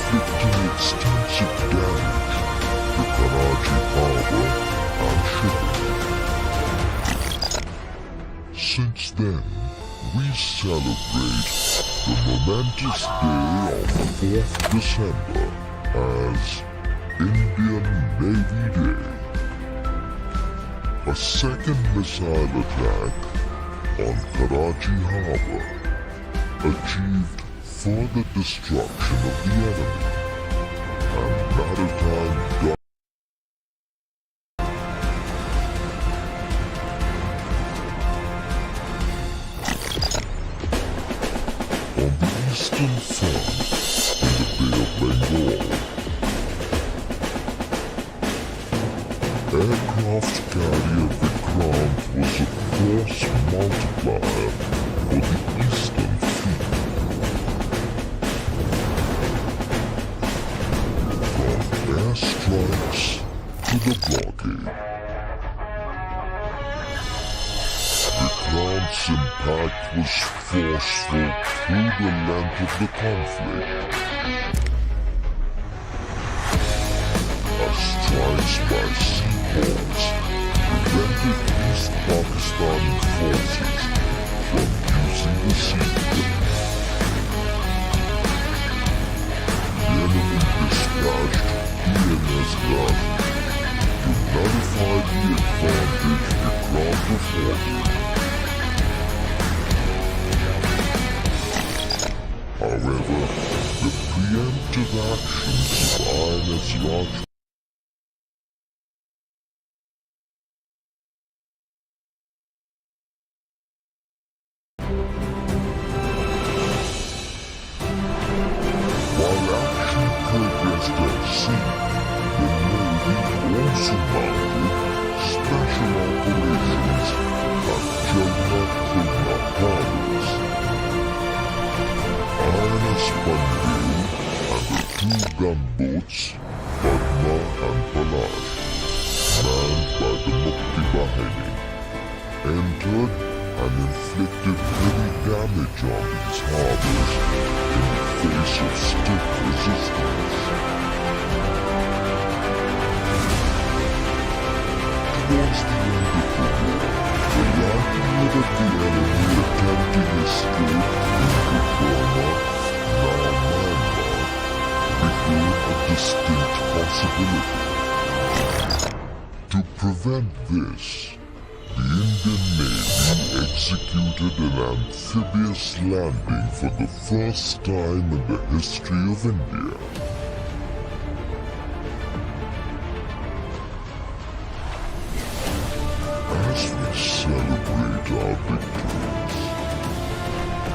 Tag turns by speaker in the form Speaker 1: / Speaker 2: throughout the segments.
Speaker 1: inflicting extensive damage to Karachi Harbor and shipping. Since then, we celebrate the momentous day of 4th December as Indian Navy Day. A second missile attack on Karachi Harbor achieved further destruction of the enemy, and maritime on the eastern front in the Bay of Bengal, aircraft carrier Vikrant was a force multiplier for the Eastern Fleet. From airstrikes to the blockade, Vikrant's impact was forceful through the length of the conflict. As strikes by Seahawks prevented East Pakistani forces from using the seaplane. The enemy dispatched PMS Ghazi to nullify the advantage Vikrant afforded. However, the preemptive actions of INS Raj while action progressed at sea, the Navy also mounted special operations at Jalna Khulna harbors. INS Panvel and the two gunboats Padma and Palash, manned by the Mukti Bahini, entered and inflicted heavy damage on these harbors in the face of stiff resistance. Towards the end of the war, the likelihood of the enemy attempting escape into Burma, now Myanmar, became a distinct possibility. To prevent this, the Indian Navy executed an amphibious landing for the first time in the history of India. As we celebrate our victories,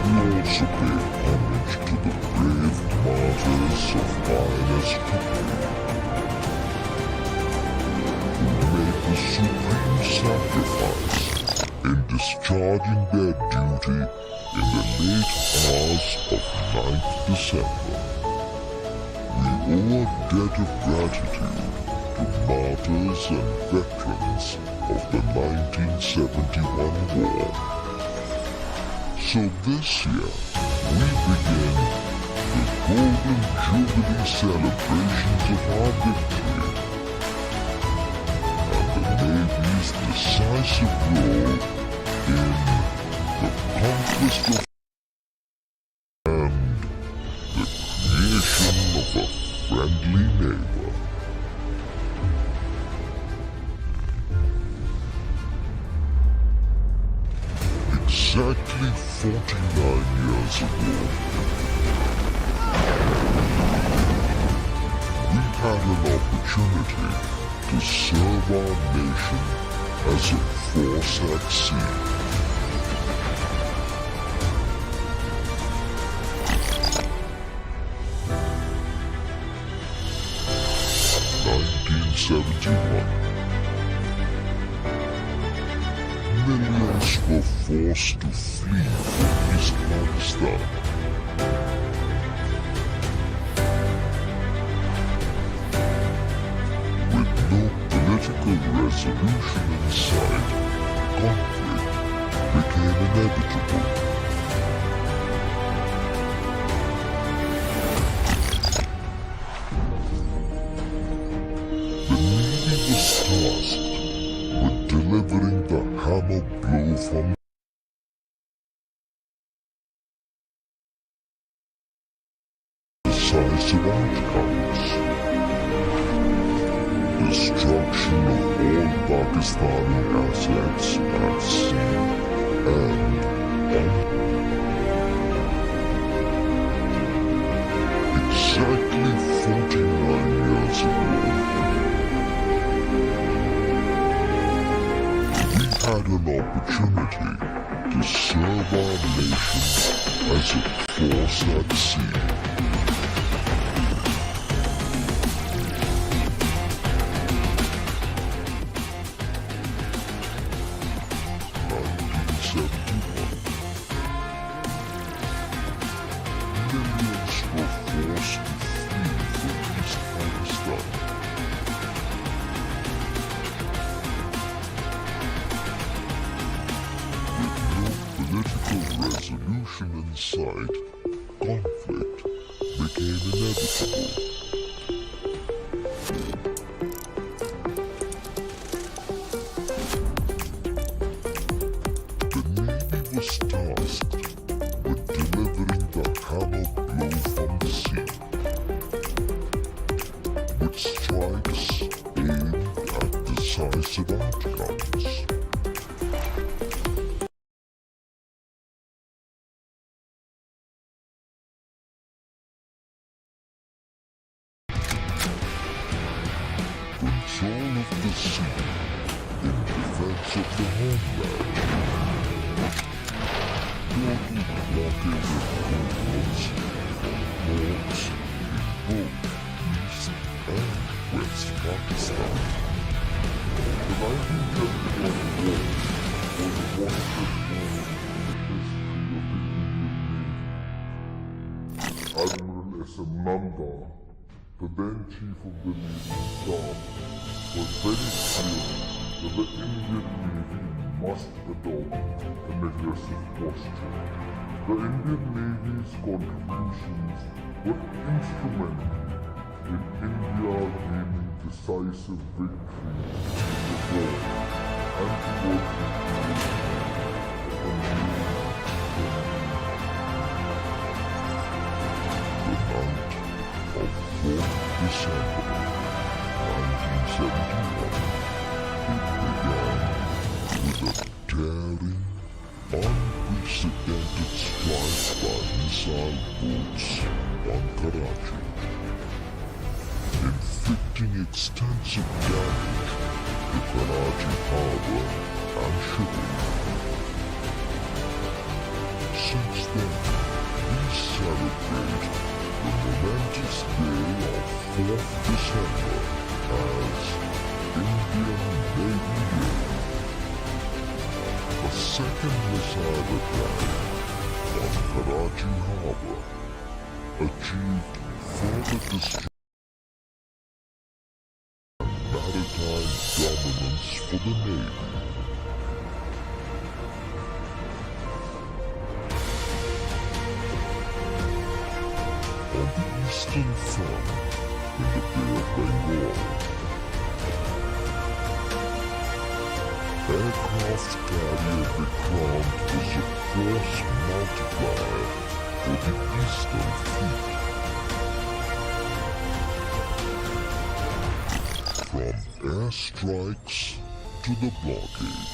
Speaker 1: we also pay homage to the brave martyrs of INS Kutli, who made the supreme sacrifice in discharging their duty in the late hours of 9th December. We owe a debt of gratitude to martyrs and veterans of the 1971 war. So this year, we begin the Golden Jubilee celebrations of our victory and the Navy's decisive role in the conquest of and the creation of a friendly neighbor. Exactly 49 years ago, we had an opportunity to serve our nation as a force at sea. Millions were forced to flee from East Pakistan. With no political resolution in sight, conflict became inevitable. outcomes. Destruction of all Pakistani assets at sea and on. Exactly 49 years ago, we had an opportunity to serve our nation as a force at sea. Millions were forced to flee from East Pakistan. With no political resolution in sight, conflict became inevitable. The Navy was tasked with delivering the hammer blow from the sea, with strikes aimed at decisive outcomes. Control of the sea in defense of the homeland. Total blockade of movements from ports in both East and West Pakistan. The 1971 war was one of the most in the history of the Indian Navy. Admiral S.M. Nanda, the then Chief of the Navy Staff, was very clear that the Indian Navy must adopt an aggressive posture. The Indian Navy's contributions were instrumental in India gaining decisive victory in the war and towards the night of 4th December 1971, it began with a daring, unprecedented strike by missile boats on Karachi, inflicting extensive damage to Karachi Harbour and shipping. Since then, we celebrate the momentous day of 4th December as Indian Navy Day. A second missile attack on Karachi Harbour achieved further destruction and maritime dominance for the Navy. On the Eastern Front, in the Bay of Bengal, aircraft carrier Vikrant was a force multiplier for the Eastern Fleet. From airstrikes to the blockade,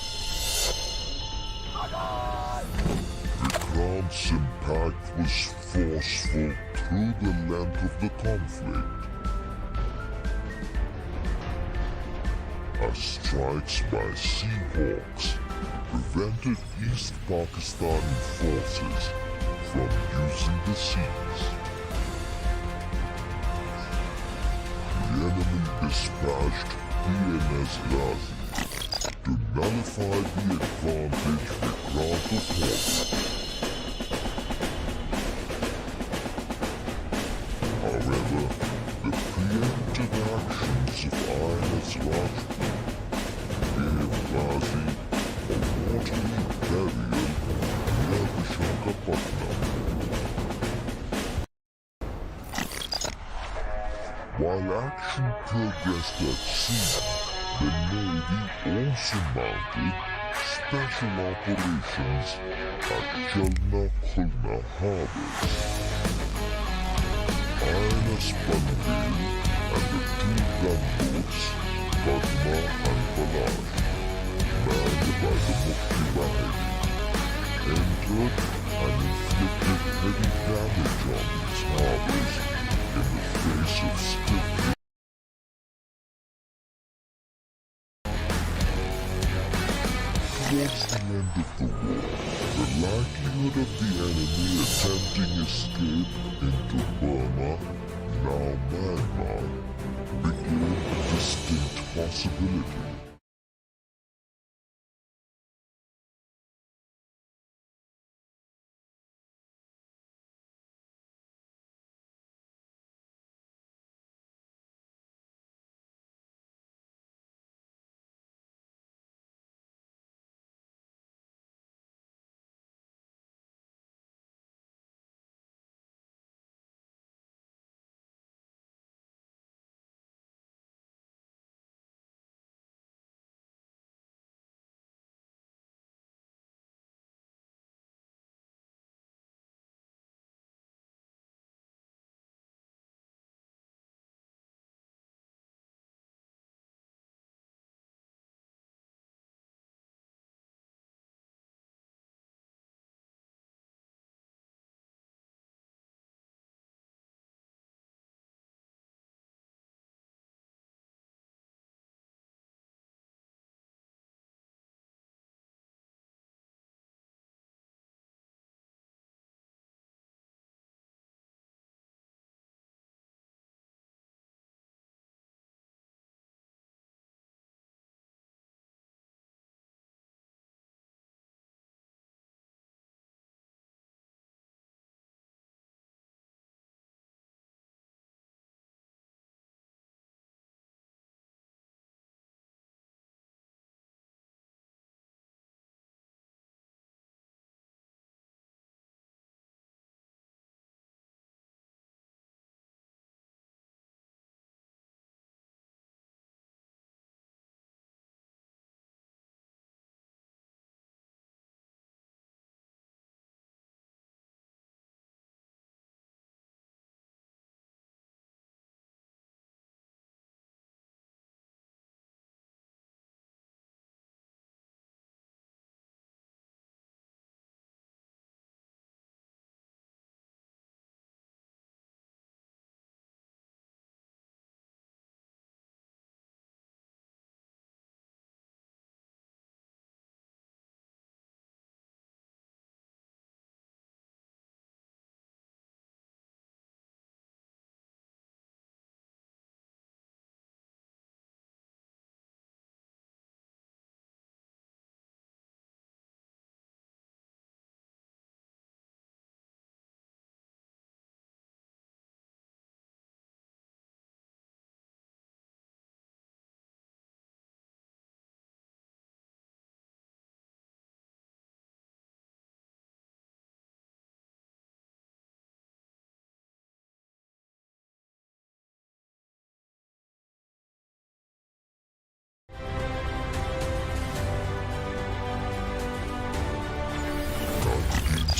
Speaker 1: Vikrant's impact was forceful through the length of the conflict. As strikes by Seahawks prevented East Pakistani forces from using the seas. The enemy dispatched PNS Ghazi to nullify the advantage Vikrant afforded. However, the preemptive actions of INS Rajput gave Ghazi a watery burial near Visakhapatnam. While action progressed at sea, the Navy also mounted special operations at Jalna Khulna harbors. INS Banvir and the two gunboats, Padma and Palash, manned by the Mukti Bahini, entered and inflicted heavy damage on these harbors in the face of strict Towards the end of the war, the likelihood of the enemy attempting escape into Burma, now Myanmar, became a distinct possibility.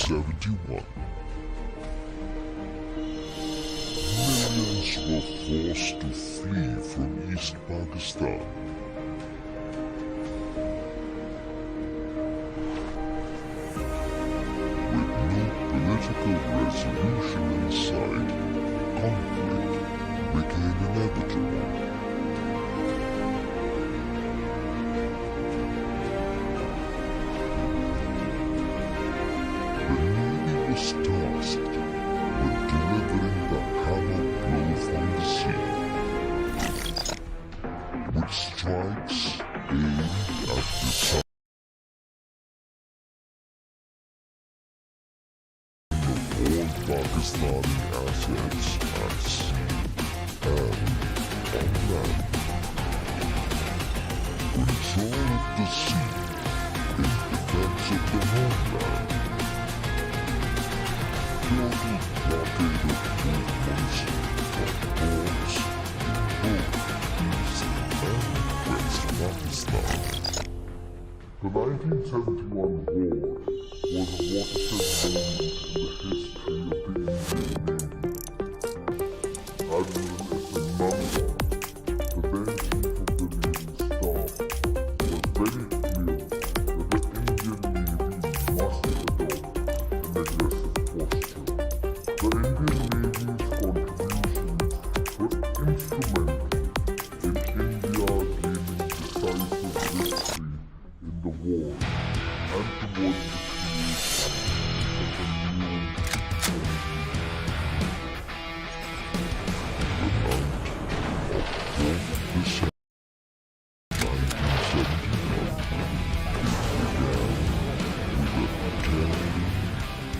Speaker 1: '71. Millions were forced to flee from East Pakistan. With no political resolution in sight, conflict became inevitable. Was tasked with delivering the hammer blow from the sea, which strikes aimed at the sun of all Pakistani assets at sea and on land. Control of the sea in defense of the homeland. Total blockade of movements from ports in both East and West Pakistan. The 1971 war was a watershed moment in the history of the Indian Navy.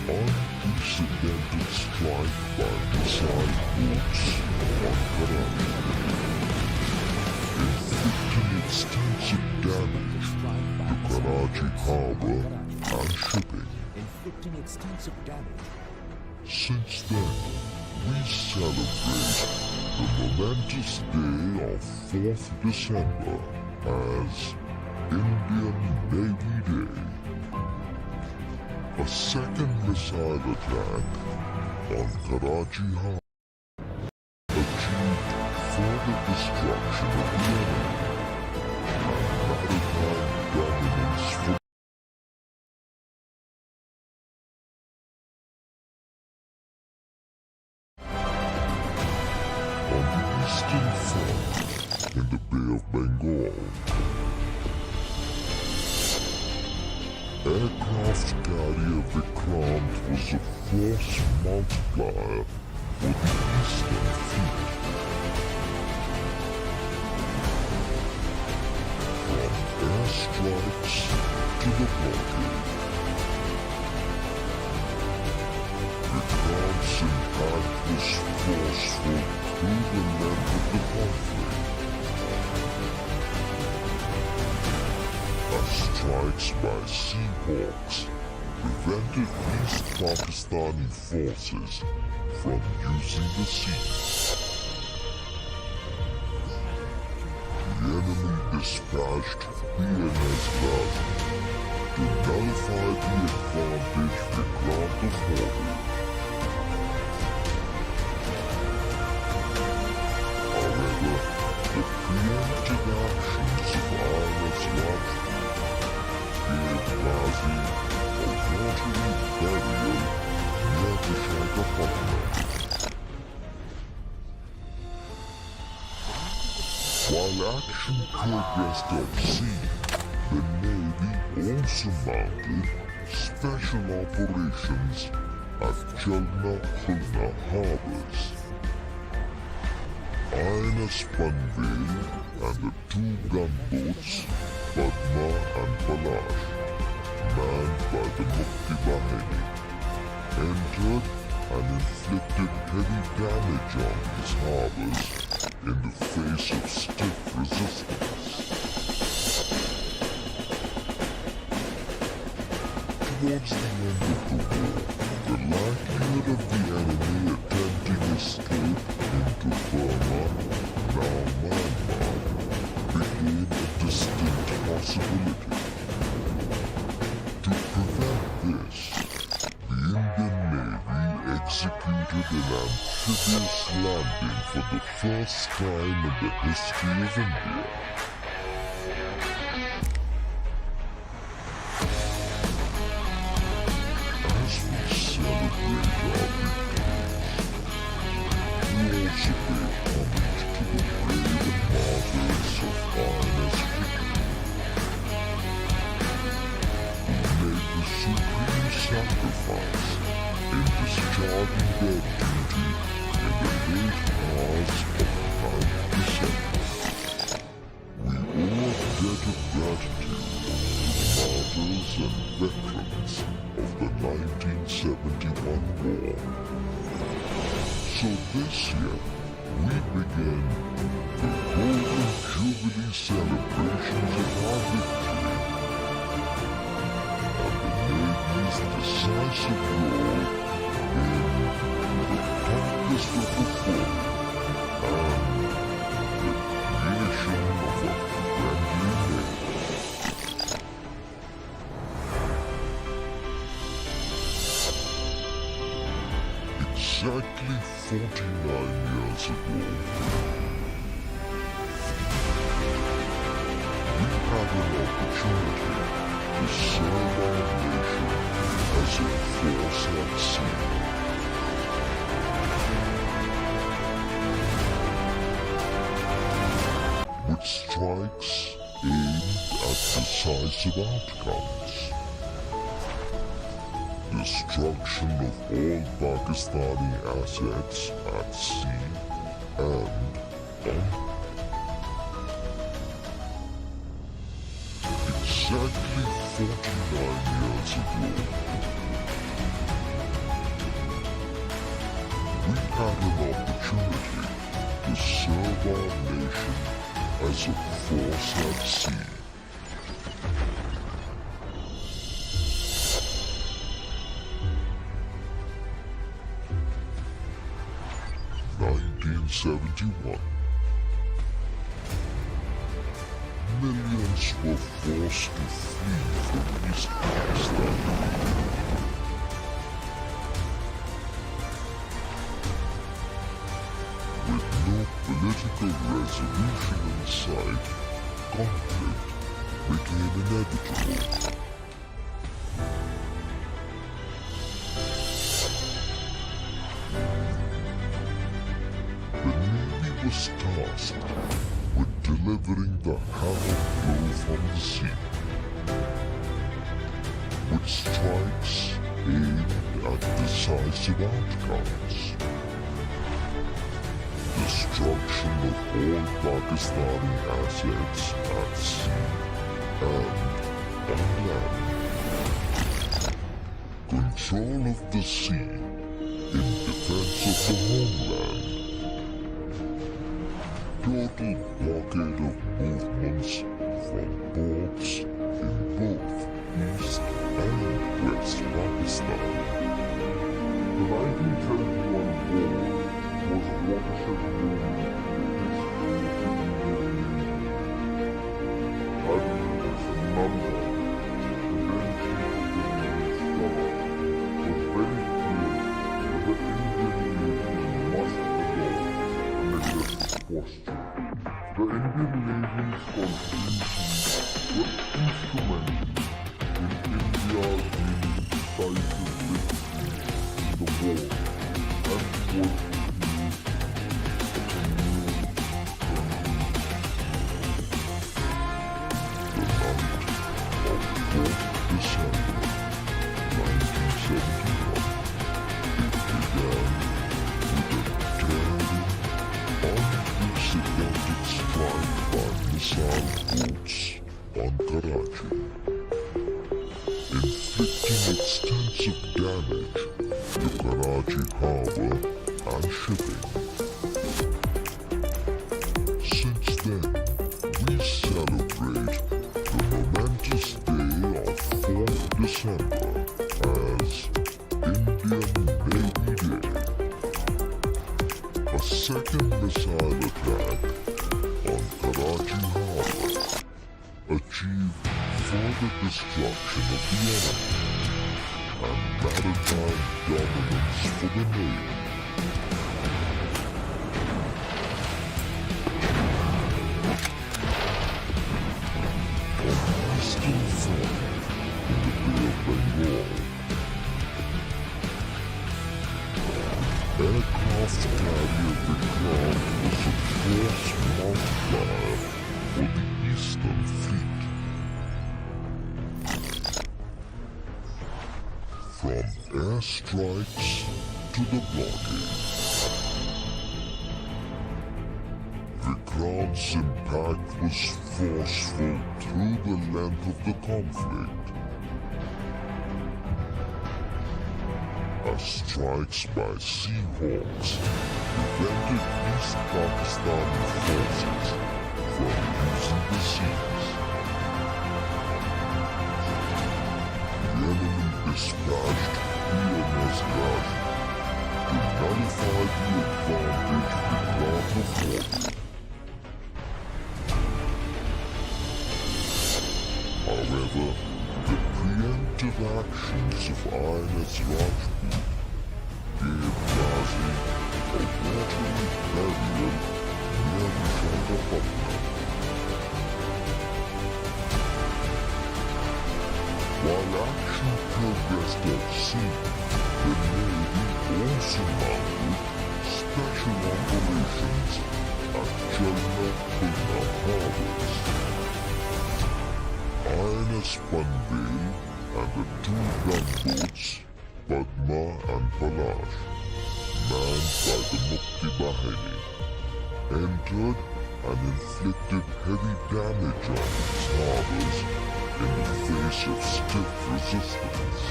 Speaker 1: unprecedented strike by missile boats on Karachi, inflicting extensive damage to Karachi harbor and shipping. Since then, we celebrate the momentous day of 4th December as Indian Navy Day. A second missile attack on Karachi Harbor achieved further destruction of the enemy and maritime dominance for on the eastern front in the Bay of Bengal. Aircraft carrier Vikrant was a force multiplier for the Eastern Fleet. From airstrikes to the blockade, Vikrant's impact was forceful through the length of the conflict. Strikes by Seahawks prevented East Pakistani forces from using the sea. The enemy dispatched PNS Ghazi to nullify the advantage Vikrant afforded. However, the preemptive actions of INS Rajput gave Ghazi a watery burial near Visakhapatnam. While action progressed at sea, the Navy also mounted special operations at Jalna Khulna harbors. INS Panvel and the two gunboats Padma and Palash, manned by the Mukti Bahini, entered and inflicted heavy damage on these harbors in the face of stiff resistance. Towards the end of the war, the likelihood of the enemy attempting escape into Burma, now Myanmar, became a distinct possibility. To prevent this, the Indian Navy executed an amphibious landing for the first time in the history of India. As we celebrate our victories, we also pay homage to the brave and martyrs of INS Vikram, who made the supreme sacrifice in discharging their duty in the late hours of the 9th December. We owe a debt of gratitude to the martyrs and veterans of the 1971 war. So this year, we begin the Golden Jubilee celebrations of our victory and the Navy's decisive role in the conquest of the foe and the creation of a friendly navy. Exactly 49 years years ago, we had an opportunity to serve our nation as a force at sea. With strikes aimed at decisive outcomes. Destruction of all Pakistani assets at sea and on. Exactly 49 years ago, we had an opportunity to serve our nation as a force at sea. Millions were forced to flee from East Pakistan. With no political resolution in sight, conflict became inevitable. Was tasked with delivering the hammer blow from the sea, with strikes aimed at decisive outcomes. Destruction of all Pakistani assets at sea and on land. Control of the sea in defense of the homeland. Total blockade of movements from ports in both East and West Pakistan. The 1971 war was a watershed moment in the history of the Navy. The Indian Navy's contributions were instrumental in India's gaining decisive victory in the war and was used as a new The night of 4th December 1971, it began with a daring, unprecedented strike by missile boats on Karachi, inflicting extensive damage to Karachi harbour and shipping. Since then, we celebrate the momentous day of 4th December as Indian Navy Day. A second missile attack on Karachi harbour achieved further destruction of the enemy and maritime dominance for the Navy. On the eastern front in the Bay of Bengal, aircraft carrier Vikram was a force multiplier for the Eastern Fleet. From airstrikes to the blockade, Vikram's impact was forceful through the length of the conflict. As strikes by Seahawks prevented East Pakistani forces from using the seas. The enemy dispatched PMS Ghazi to nullify the advantage Vikram afforded. However, the preemptive actions of INS Rajput gave Ghazi a barrier near Visakhapatnam. While action progressed at sea, the Navy also mounted special operations at Jalna Khulna harbors. INS Panvel and the two gunboats Padma and Palash, manned by the Mukti Bahini, entered and inflicted heavy damage on these harbors in the face of stiff resistance.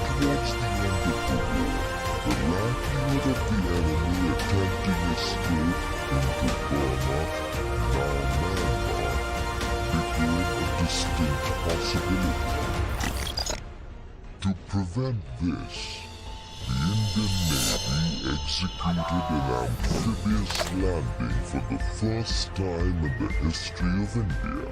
Speaker 1: Towards the end of the war, the likelihood of the enemy attempting escape into Burma, now Myanmar, became a distant possibility. To prevent this, the Indian Navy executed an amphibious landing for the first time in the history of India.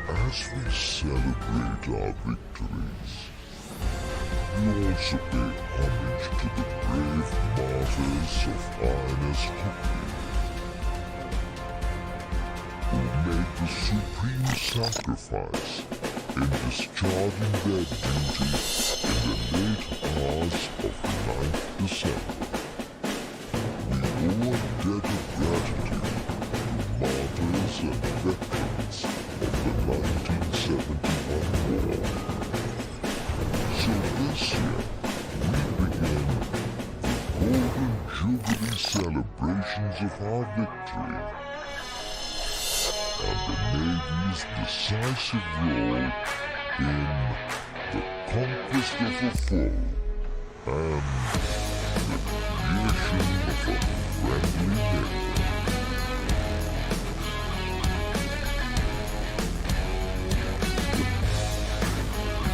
Speaker 1: As we celebrate our victories, we also pay homage to the brave martyrs of INS Hooghly, who made the supreme sacrifice in discharging their duty in the late hours of 9th December. We owe a debt of gratitude to martyrs and veterans of the 1971 war. So this year, we begin the Golden Jubilee celebrations of our victory and the Navy's decisive role in the conquest of a foe and the creation of a friendly neighbor.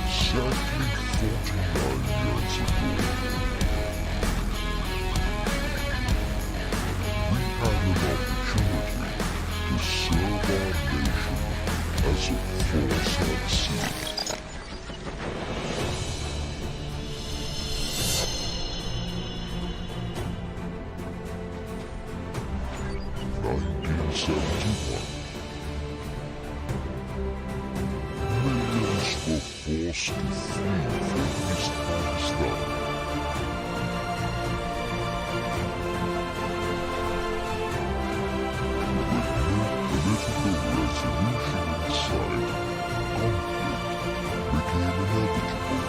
Speaker 1: Exactly 49 years ago, we had an opportunity to serve our nation as a force at sea. Millions were forced to flee from East Pakistan. With no political resolution in sight, conflict became inevitable.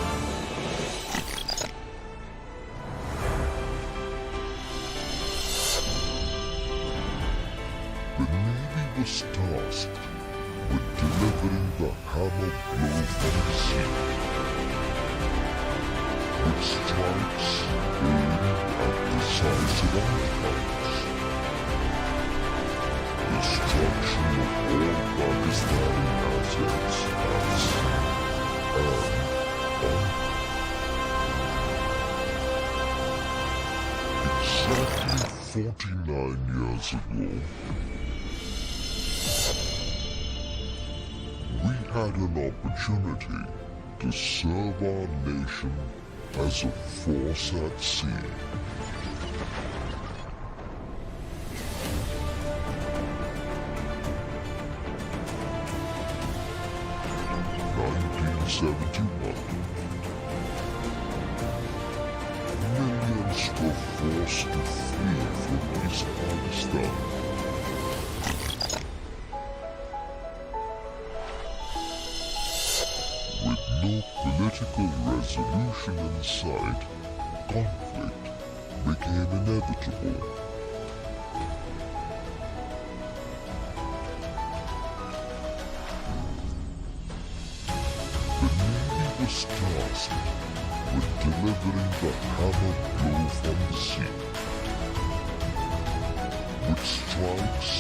Speaker 1: The Navy was tasked with delivering the hammer blow from the sea, with strikes aimed at decisive outcomes. Destruction of all Pakistani assets at sea and on land. Exactly 49 years ago, we had an opportunity to serve our nation as a force at sea. Millions were forced to flee from East Pakistan. With no political resolution in sight, conflict became inevitable. The Navy was tasked with delivering the hammer blow from the sea, with strikes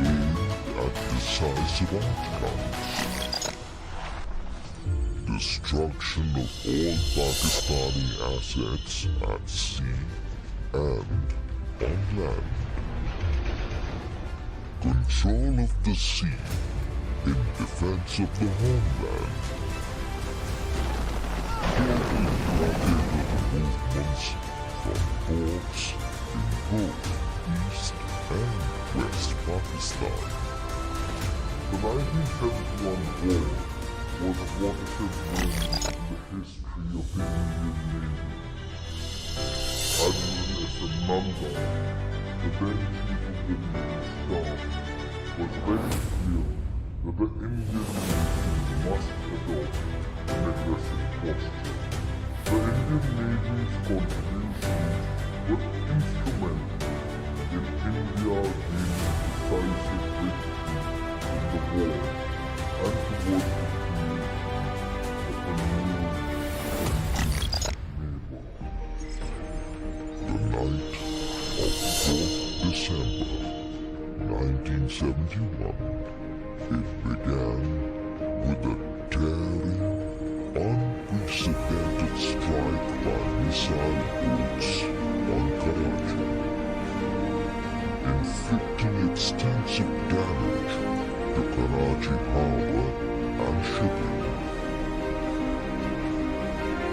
Speaker 1: aimed at decisive outcomes. Destruction of all Pakistani assets at sea and on land. Control of the sea in defense of the homeland. Globally blockaded movements from ports in both East and West Pakistan. The 1971 war was a watershed moment in the history of the Indian Navy. Admiral S.N. Nanda, the then Chief of the Naval Staff, was very clear that the Indian Navy must adopt an aggressive posture. The Indian Navy's contributions were instrumental in India gaining decisive victory in the war and towards the creation of a new The night of 4th December 1971, it began with a daring, unprecedented strike by missile boats on Karachi, inflicting extensive damage to Karachi harbor and shipping.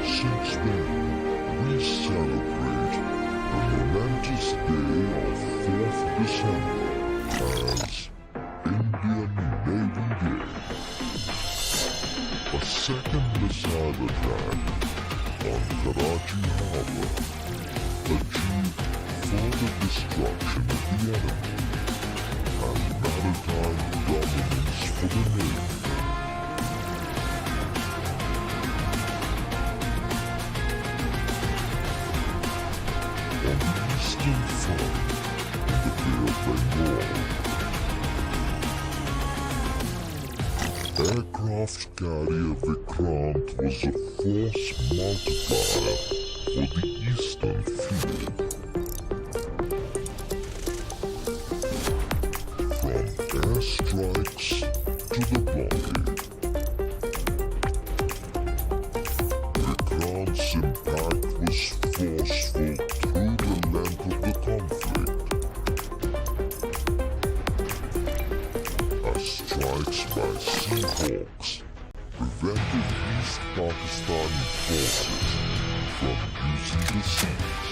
Speaker 1: Since then, we celebrate the momentous day of 4th December as Indian Navy Day. A second missile attack on Karachi harbor achieved further destruction of the enemy and maritime dominance for the Navy. On the eastern front, in the Bay of Bengal, aircraft carrier Vikrant was a force multiplier for the Eastern Fleet. From airstrikes to the blockade, Vikrant's impact was forceful through the length of the conflict. As strikes by Seahawks prevented East Pakistani forces from using the seas.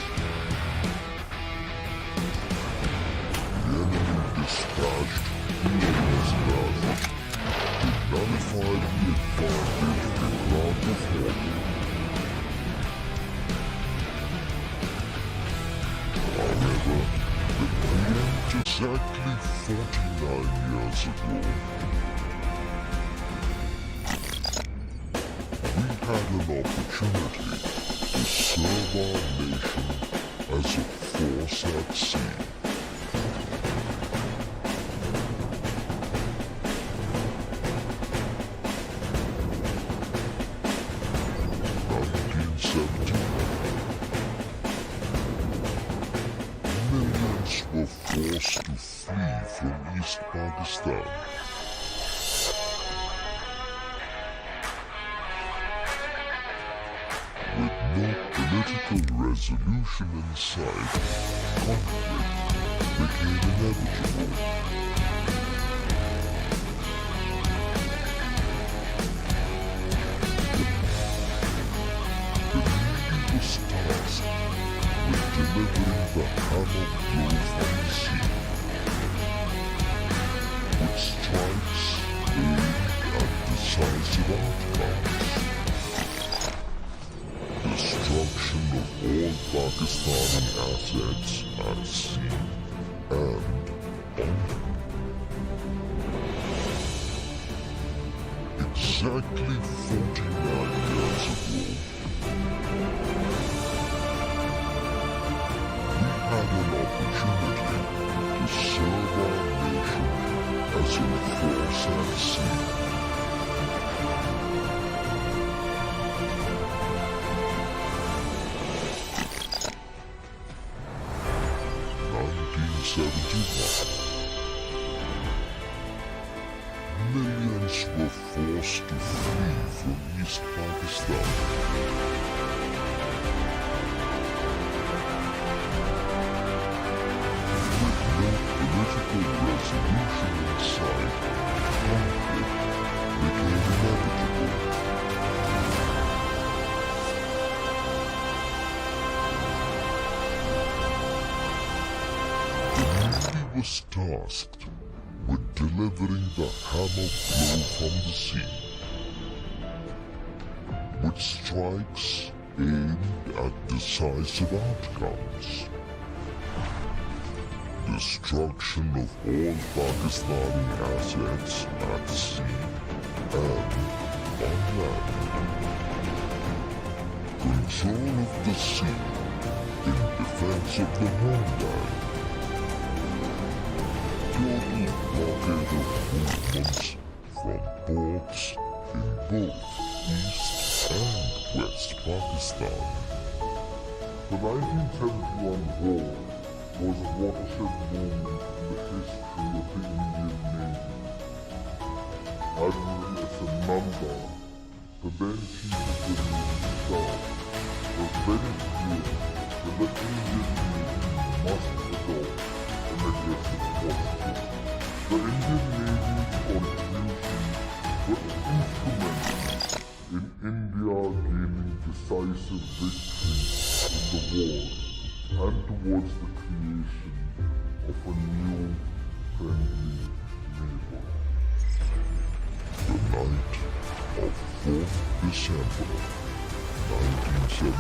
Speaker 1: The enemy dispatched HMS Ghazi to nullify the advantage Vikrant afforded. However, the preempt exactly 49 years ago, we had an opportunity to serve our nation as a force at sea. Millions were forced to flee from East Pakistan. With no political resolution in sight, conflict became inevitable. The Navy was tasked with delivering the hammer blow from the sea, with strikes aimed at decisive outcomes. Destruction of all Pakistani assets at sea and on land. Exactly 49 years ago, we had an opportunity to serve our nation as a force at sea. Millions were forced to flee from East Pakistan. With no political resolution in sight, conflict was tasked with delivering the hammer blow from the sea, with strikes aimed at decisive outcomes. Destruction of all Pakistani assets at sea and on land. Control of the sea in defense of the homeland. Total blockade of movements from ports in both East and West Pakistan.
Speaker 2: The 1971 war was a watershed moment in the history of the Indian Navy. Admiral Nanda, the then Chief of the Navy Staff, was very clear that the Indian Navy must adopt an aggressive posture. The Indian Navy's contributions were instrumental in India gaining decisive victory in the war and towards the creation of a new friendly neighbor.
Speaker 1: The night of 4th December 1971,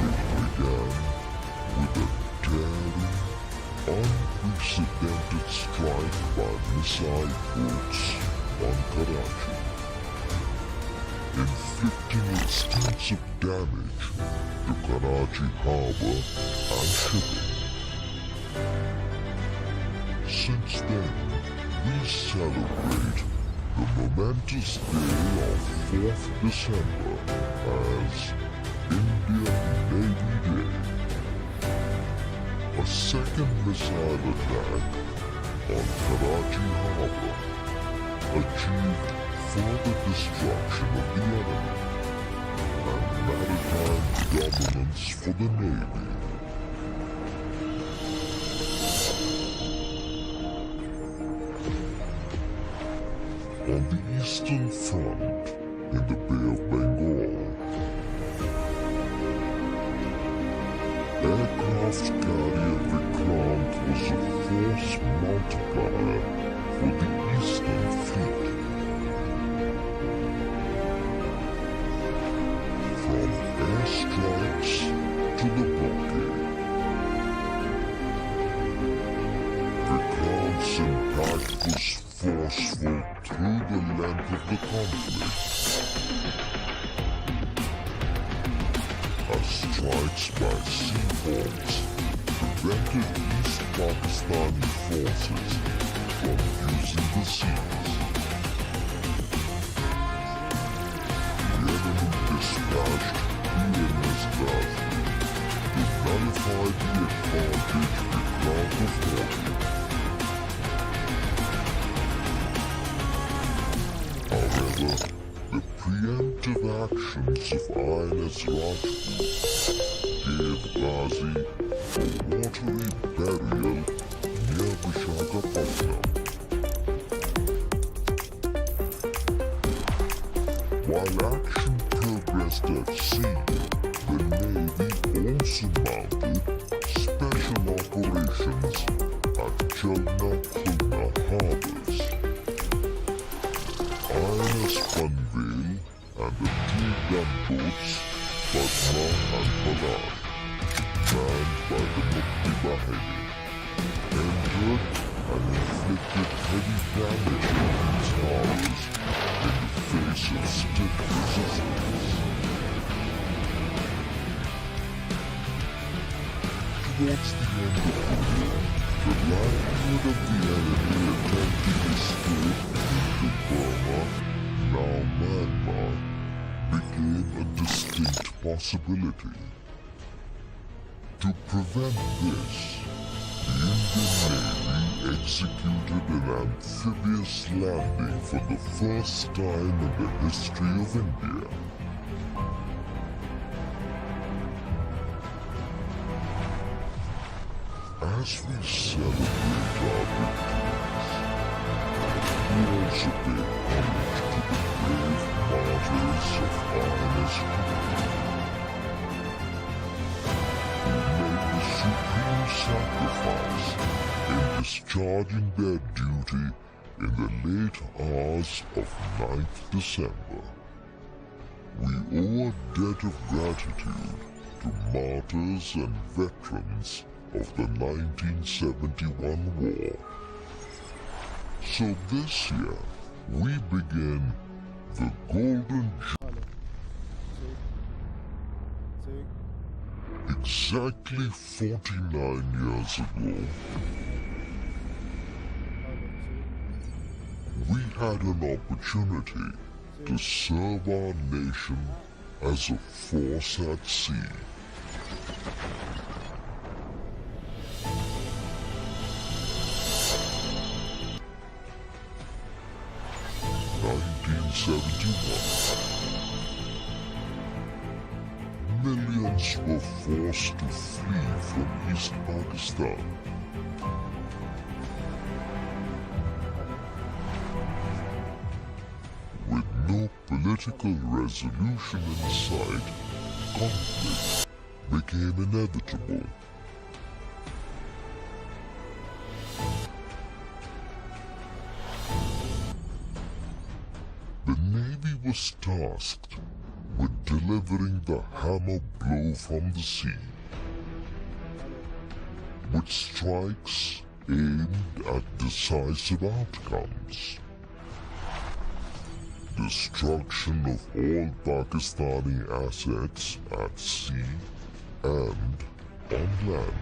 Speaker 1: it began with a daring, unprecedented strike by missile boats on Karachi, inflicting extensive damage to Karachi harbour and shipping. Since then, we celebrate the momentous day of 4th December as Indian Navy Day. A second missile attack on Karachi harbour achieved further destruction of the enemy and maritime dominance for the Navy. On the Eastern Front, in the Bay of Bengal, aircraft carrier Vikrant was a force multiplier for the Eastern Fleet. From airstrikes to the blockade, Vikrant's impact was forceful through the length of the conflict. As strikes by seaboats prevented East Pakistani forces from using the seas. The enemy dispatched PMS Ghazi to nullify the advantage Vikrant afforded. However, the preemptive actions of INS Rajput gave Ghazi a watery burial near Visakhapatnam. While action progressed at sea, the Navy also mounted special operations at Jalna Khulna harbors. INS Panvel and the two gunboats Padma and Palak, manned by the Mukti Bahini, entered and inflicted heavy damage on these harbors in the face of stiff resistance. Towards the end of the war, the likelihood of the enemy attempting escape into Burma, now Myanmar, became a distinct possibility. To prevent this, the Indian Navy executed an amphibious landing for the first time in the history of India. As we celebrate our victories, we also pay homage to the brave martyrs of INS Khulna, who made the supreme sacrifice in discharging their duty in the late hours of 9th December. We owe a debt of gratitude to martyrs and veterans of the 1971 war. So this year, we begin the Golden
Speaker 3: Hello. Check. Check.
Speaker 1: Exactly 49 years ago,
Speaker 3: Hello. Check.
Speaker 1: we had an opportunity to serve our nation as a force at sea. Millions were forced to flee from East Pakistan. With no political resolution in sight, conflict became inevitable. The Navy was tasked with delivering the hammer blow from the sea, with strikes aimed at decisive outcomes. Destruction of all Pakistani assets at sea and on land.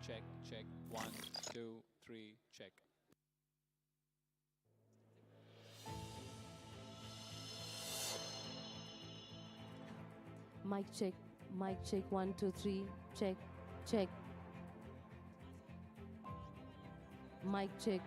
Speaker 4: check, check. 1, 2, 3, check.
Speaker 5: Mic check. Mic check. 1, 2, 3. Check. Check. Mic check.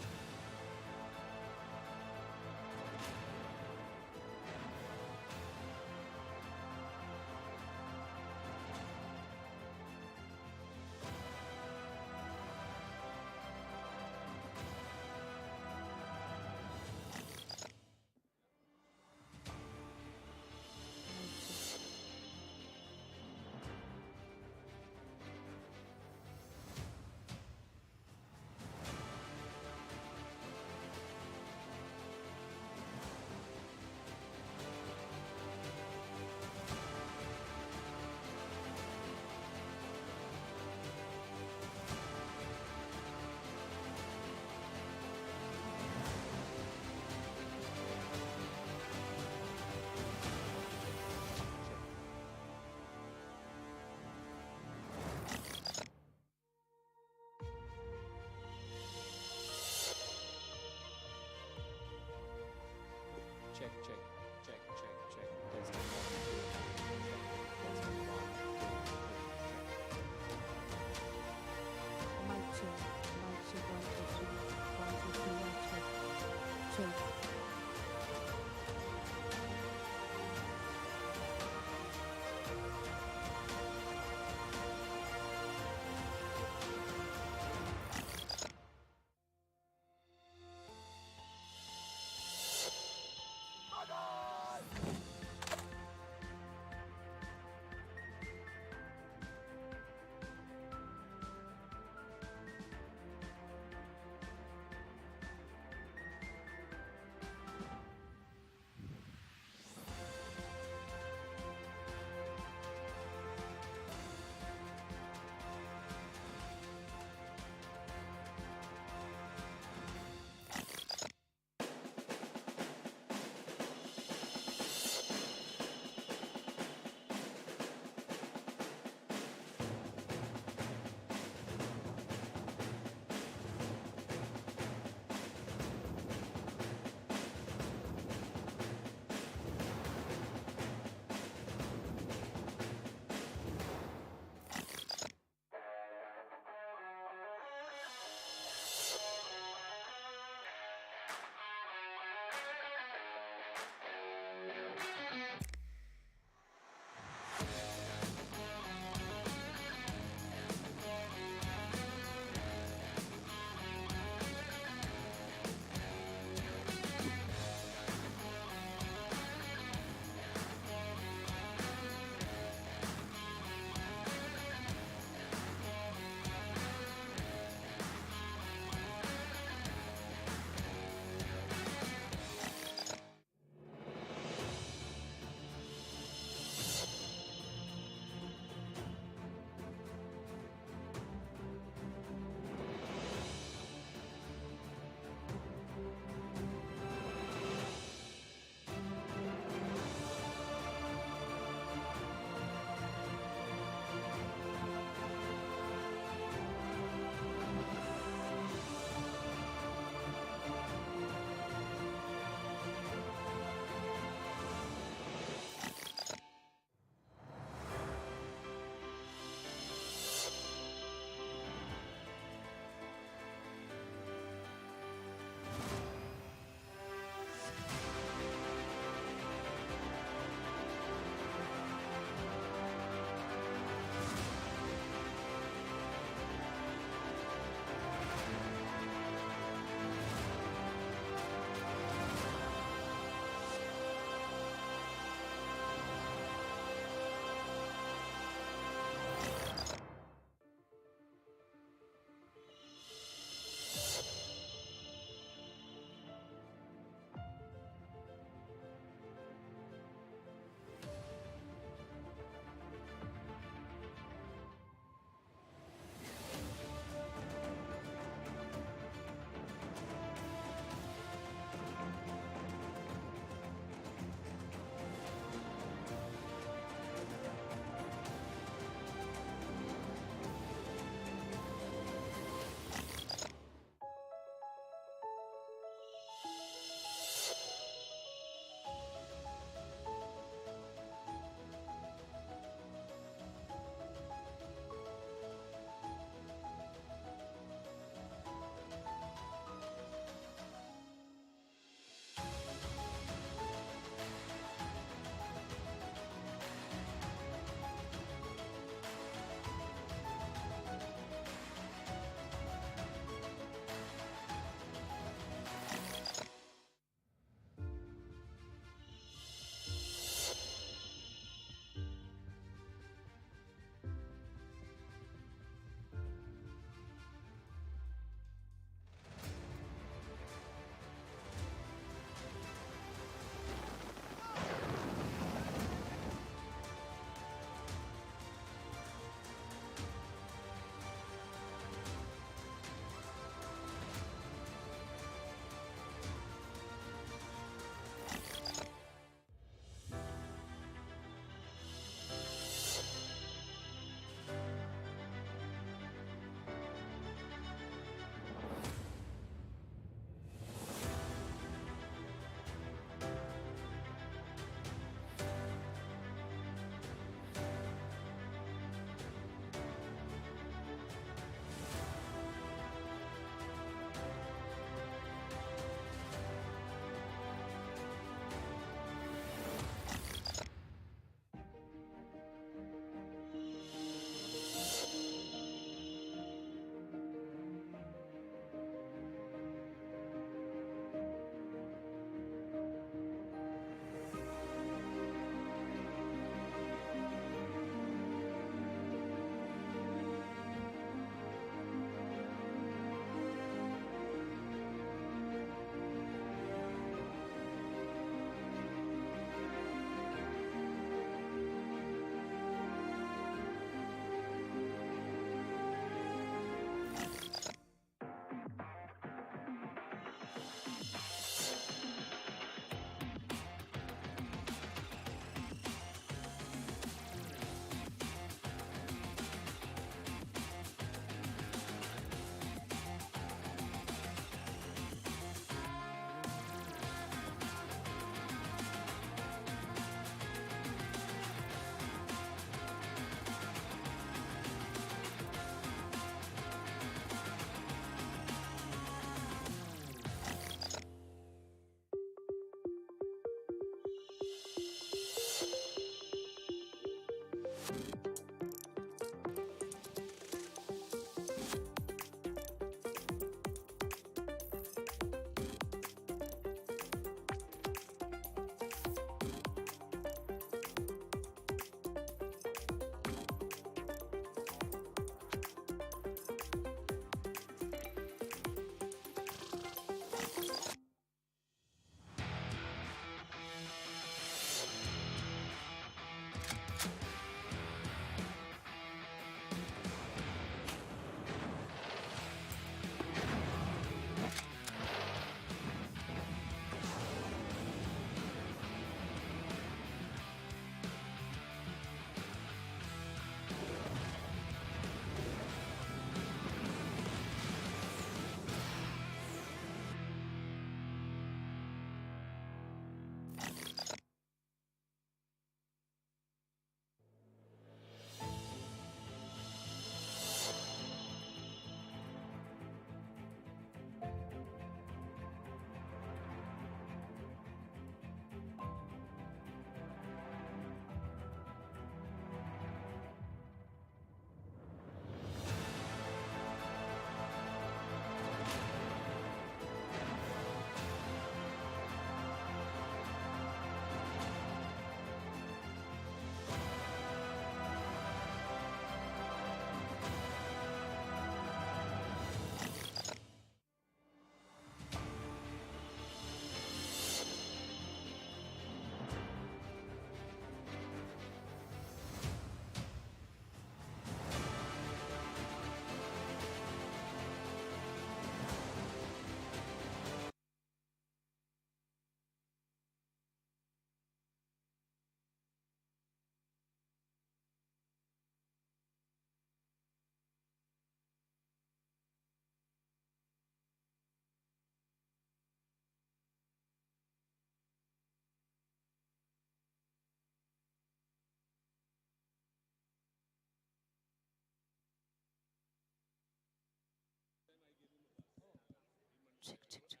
Speaker 5: check, check, check.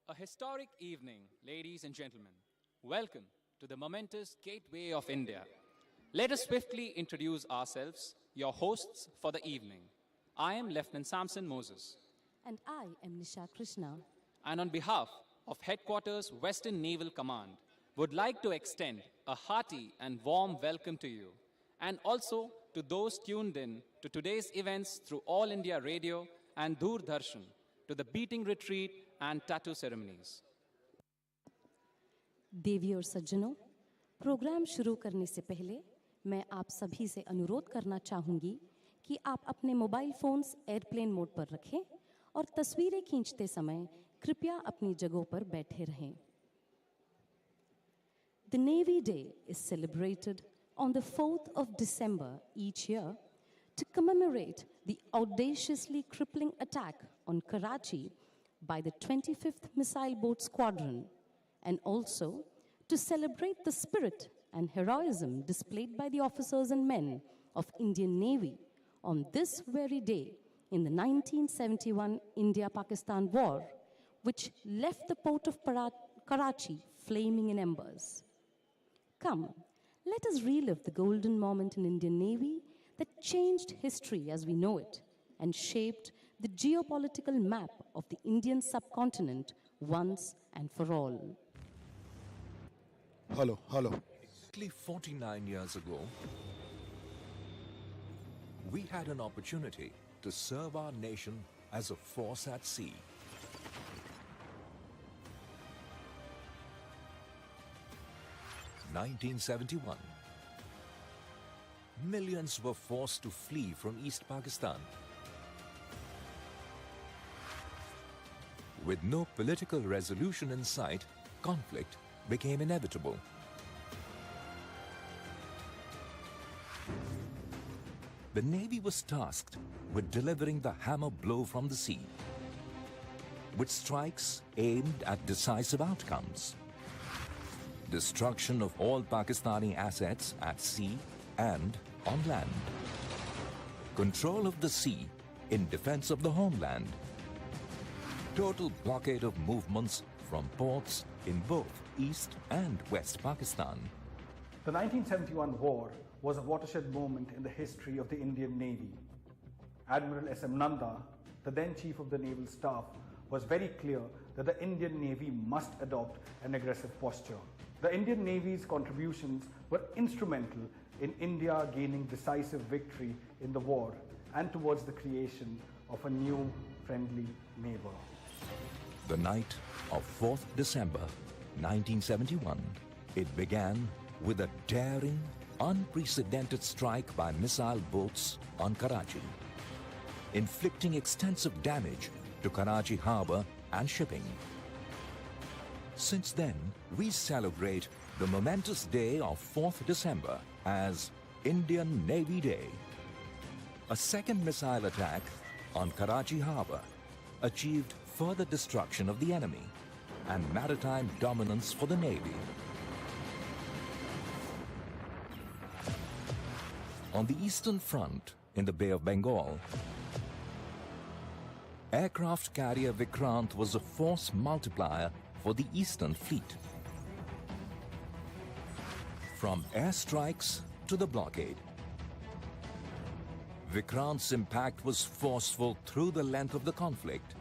Speaker 4: A historic evening, ladies and gentlemen. Welcome to the momentous Gateway of India. Let us swiftly introduce ourselves, your hosts for the evening. I am Lieutenant Samson Moses,
Speaker 5: And I am Nisha Krishna.
Speaker 4: and on behalf of Headquarters Western Naval Command, would like to extend a hearty and warm welcome to you, and also to those tuned in to today's events through All India Radio and Doordarshan, to the beating retreat and tattoo ceremonies.
Speaker 5: देवी और सज्जनों, programme शुरू करने से पहले मैं आप सभी से अनुरोध करना चाहूंगी कि आप अपने मोबाइल फोन्स एयरप्लेन मोड पर रखें और तस्वीरें खींचते समय कृपया अपनी जगहों पर बैठे रहें. The Navy Day is celebrated on the 4th of December each year to commemorate the audaciously crippling attack on Karachi by the 25th Missile Boat Squadron, and also to celebrate the spirit and heroism displayed by the officers and men of Indian Navy on this very day in the 1971 India-Pakistan War, which left the port of Karachi flaming in embers. Come, let us relive the golden moment in Indian Navy that changed history as we know it and shaped the geopolitical map of the Indian subcontinent once and for all.
Speaker 3: Hello.
Speaker 6: Exactly 49 years ago, we had an opportunity to serve our nation as a force at sea. (1971). Millions were forced to flee from East Pakistan. With no political resolution in sight, conflict became inevitable. The Navy was tasked with delivering the hammer blow from the sea, with strikes aimed at decisive outcomes. Destruction of all Pakistani assets at sea and on land. Control of the sea in defense of the homeland. Total blockade of movements from ports in both East and West Pakistan.
Speaker 7: The 1971 war was a watershed moment in the history of the Indian Navy. Admiral S.M. Nanda, the then Chief of the Naval Staff, was very clear that the Indian Navy must adopt an aggressive posture. The Indian Navy's contributions were instrumental in India gaining decisive victory in the war and towards the creation of a new friendly neighbor.
Speaker 6: The night of 4th December 1971, it began with a daring, unprecedented strike by missile boats on Karachi, inflicting extensive damage to Karachi Harbour and shipping. Since then, we celebrate the momentous day of 4th December as Indian Navy Day. A second missile attack on Karachi Harbour achieved further destruction of the enemy and maritime dominance for the Navy. On the Eastern Front, in the Bay of Bengal, aircraft carrier Vikrant was a force multiplier for the Eastern Fleet. From airstrikes to the blockade, Vikrant's impact was forceful through the length of the conflict,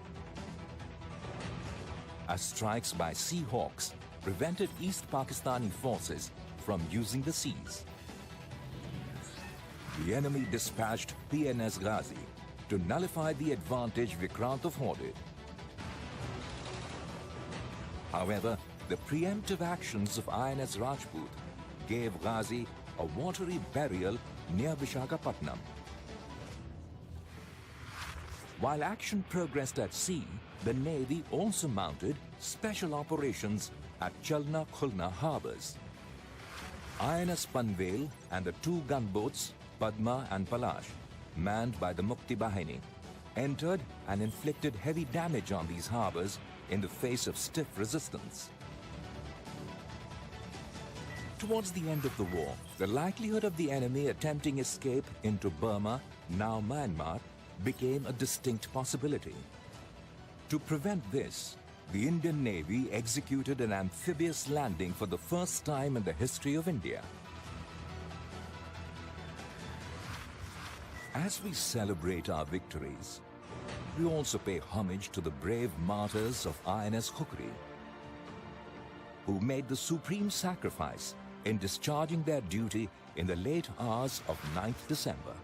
Speaker 6: as strikes by Sea Hawks prevented East Pakistani forces from using the seas. The enemy dispatched PNS Ghazi to nullify the advantage Vikrant afforded. However, the preemptive actions of INS Rajput gave Ghazi a watery burial near Vishakhapatnam. While action progressed at sea, the Navy also mounted special operations at Chalna Khulna harbors. INS Panvel and the two gunboats Padma and Palash, manned by the Mukti Bahini, entered and inflicted heavy damage on these harbors in the face of stiff resistance. Towards the end of the war, the likelihood of the enemy attempting escape into Burma, now Myanmar, became a distinct possibility. To prevent this, the Indian Navy executed an amphibious landing for the first time in the history of India. As we celebrate our victories, we also pay homage to the brave martyrs of INS Khukri, who made the supreme sacrifice in discharging their duty in the late hours of 9th December.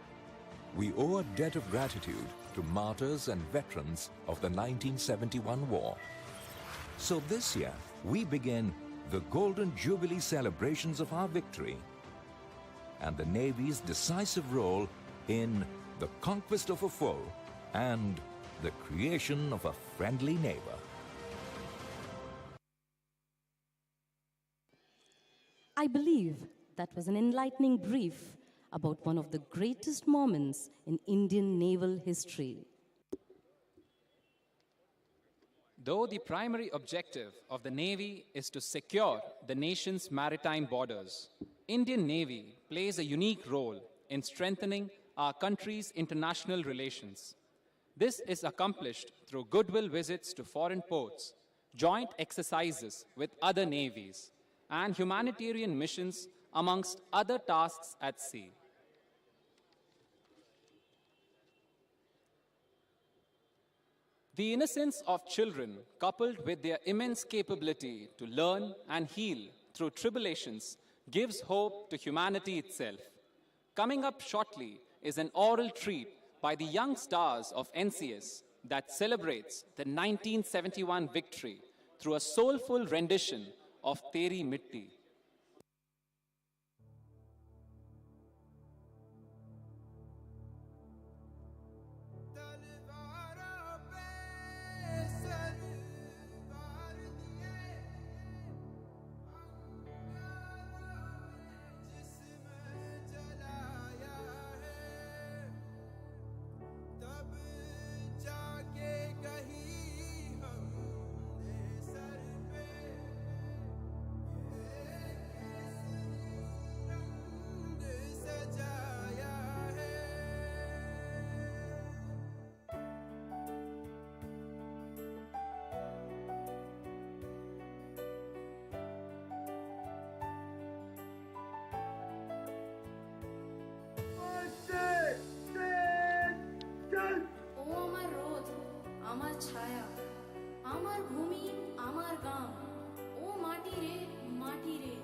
Speaker 6: We owe a debt of gratitude to martyrs and veterans of the 1971 war. So this year, we begin the Golden Jubilee celebrations of our victory and the Navy's decisive role in the conquest of a foe and the creation of a friendly neighbor.
Speaker 5: I believe that was an enlightening brief about one of the greatest moments in Indian naval history.
Speaker 4: Though the primary objective of the Navy is to secure the nation's maritime borders, Indian Navy plays a unique role in strengthening our country's international relations. This is accomplished through goodwill visits to foreign ports, joint exercises with other navies, and humanitarian missions amongst other tasks at sea. The innocence of children, coupled with their immense capability to learn and heal through tribulations, gives hope to humanity itself. Coming up shortly is an oral treat by the young stars of NCS that celebrates the 1971 victory through a soulful rendition of Teri Mitti.
Speaker 8: ছায়া আমার ভূমি আমার গাম ও মাটি রে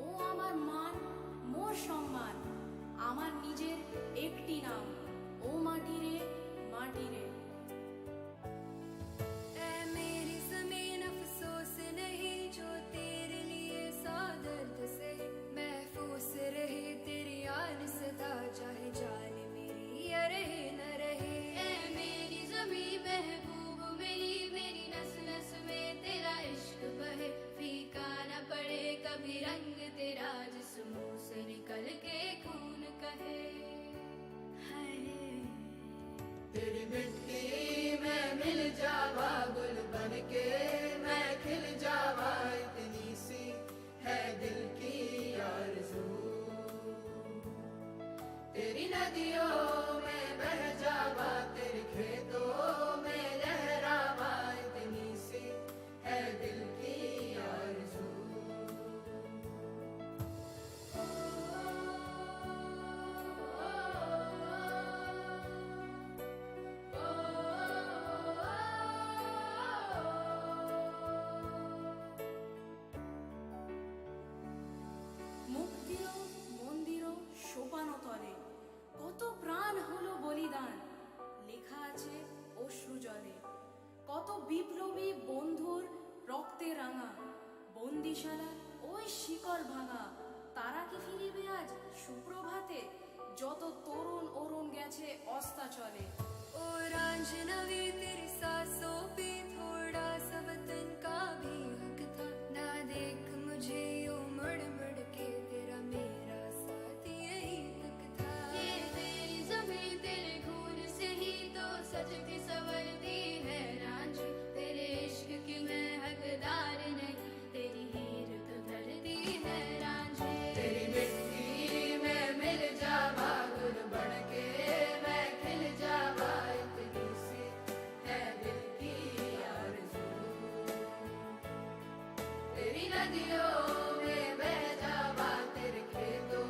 Speaker 8: ও আমার মান মোর সম্মান আমার নিজের একটি নাম ও মাটি রে ऐ मेरी ज़मीन अफसोस नहीं जो तेरे लिए सौ दर्द से महफूस रहे तेरी याद सदा चाहे जान मेरी या रहे न रहे ऐ मेरी ज़मीन महबूब मेरी नस नस में तेरा इश्क बहे फीका न पड़े कभी रंग तेरा जिस मुंह से निकल के खून कहे तेरी मिट्टी में मिल जावा गुल बन के मैं खिल जावा इतनी सी है दिल की आरज़ू तेरी नदियों में बह जावा तेरे खेतों में लहरावा इतनी सी है दिल की आरज़ू মুক্তিও মন্দিরও শোপানো তলে কত প্রাণ হলো বলিদান লেখা আছে অশ্রু জলে কত বিপ্লবী বন্ধুর রক্তে রাঙা বন্দিশালা ওই শিকল ভাঙা তারা কি ফিরিবে আজ সুপ্রভাতে যত তরুণ অরুণ গেছে অস্তাচলে ओ रांझनवी तेरी सांसों पे थोड़ा सा वतन का भी हक था ना देख मुझे यूं मुड़ मुड़ के तेरा मेरा साथ यही तक था ये तेरी ज़मीं तेरे खून से ही तो सजती संवरती है रांझी तेरे इश्क की मैं हकदार नहीं तेरी हीर तो धरती है रांझी तेरी मिट्टी में मिल जावा गुल बन के मैं खिल जावा इतनी सी है दिल की आरज़ू तेरी नदियों में बह जावा तेरे खेतों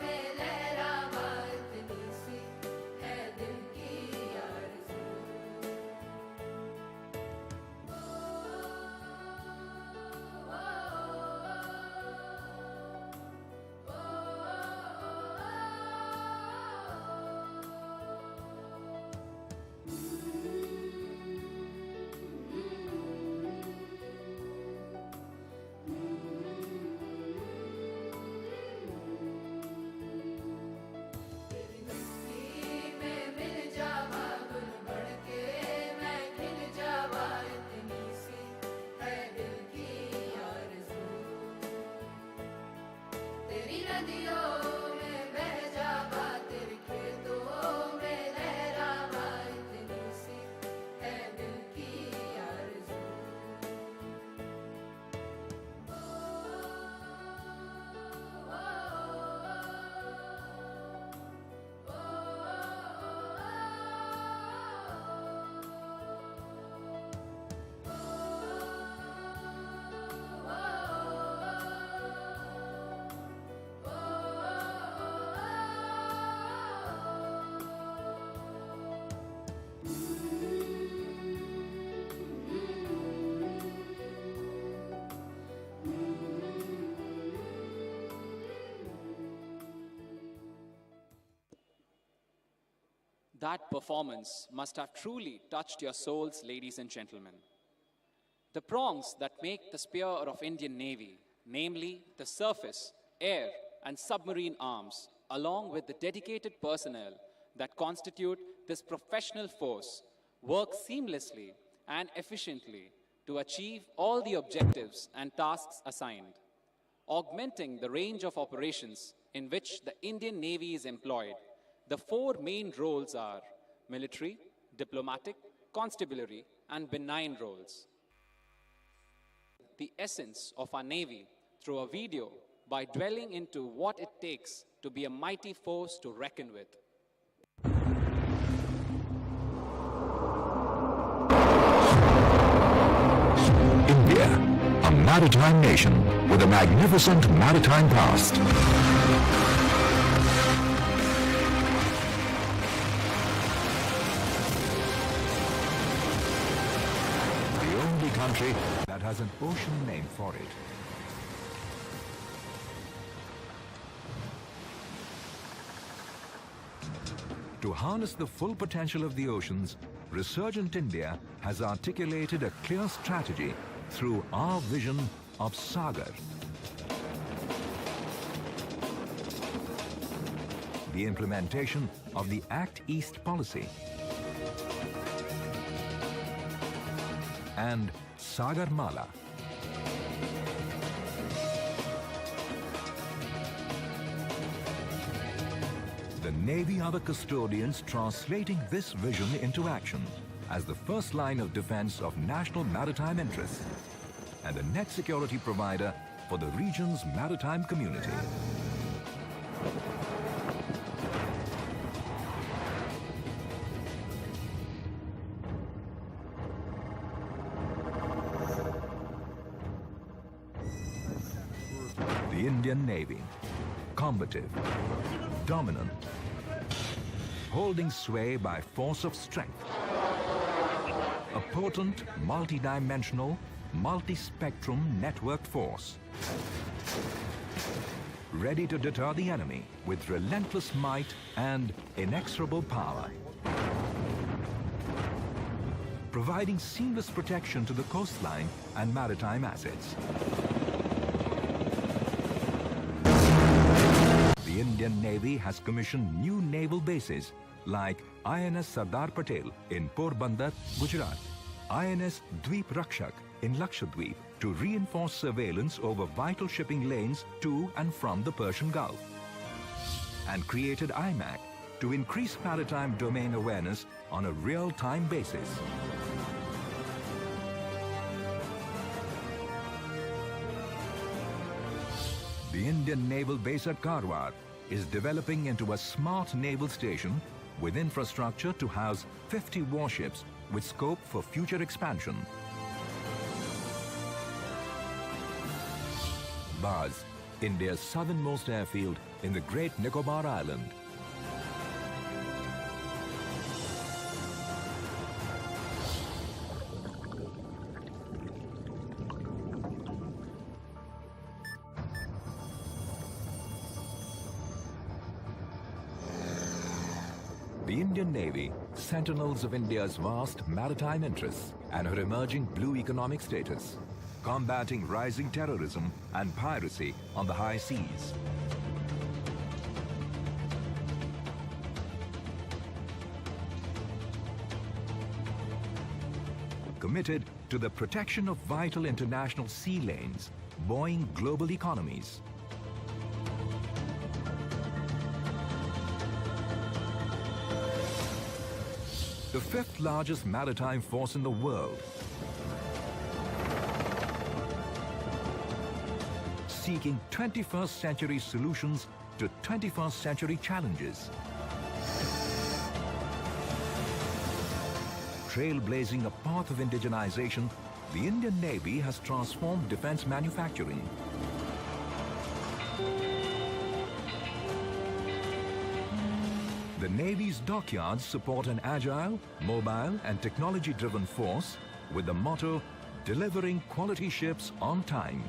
Speaker 8: में लहरावा इतनी सी है दिल की आरज़ू तेरी मिट्टी में मिल जावा गुल बन के मैं खिल जावा इतनी सी है दिल की आरज़ू तेरी नदियों में बह जावा तेरे खेतों में लहरावा इतनी सी है दिल की आरज़ू
Speaker 4: That performance must have truly touched your souls, ladies and gentlemen. The prongs that make the spear of Indian Navy, namely the surface, air, and submarine arms, along with the dedicated personnel that constitute this professional force, work seamlessly and efficiently to achieve all the objectives and tasks assigned, augmenting the range of operations in which the Indian Navy is employed. The four main roles are military, diplomatic, constabulary, and benign roles. The essence of our Navy through a video by dwelling into what it takes to be a mighty force to reckon with.
Speaker 6: India, a maritime nation with a magnificent maritime past. The only country that has an ocean name for it. To harness the full potential of the oceans, Resurgent India has articulated a clear strategy through our vision of Sagar. The implementation of the Act East policy and Sagarmala. The Navy are the custodians translating this vision into action as the first line of defense of national maritime interests and a net security provider for the region's maritime community. The Indian Navy, combative, dominant, holding sway by force of strength. A potent, multi-dimensional, multi-spectrum networked force. Ready to deter the enemy with relentless might and inexorable power. Providing seamless protection to the coastline and maritime assets. The Indian Navy has commissioned new naval bases like INS Sardar Patel in Porbandar, Gujarat, INS Dweep Rakshak in Lakshadweep to reinforce surveillance over vital shipping lanes to and from the Persian Gulf, and created IMAC to increase maritime domain awareness on a real-time basis. The Indian Naval Base at Karwar is developing into a smart naval station with infrastructure to house 50 warships with scope for future expansion. Baz, India's southernmost airfield in the Great Nicobar Island. The Indian Navy, sentinels of India's vast maritime interests and her emerging blue economic status, combating rising terrorism and piracy on the high seas. Committed to the protection of vital international sea lanes, buoying global economies. The fifth largest maritime force in the world, seeking 21st century solutions to 21st century challenges. Trailblazing a path of indigenization, the Indian Navy has transformed defense manufacturing. The Navy's dockyards support an agile, mobile and technology-driven force with the motto, delivering quality ships on time.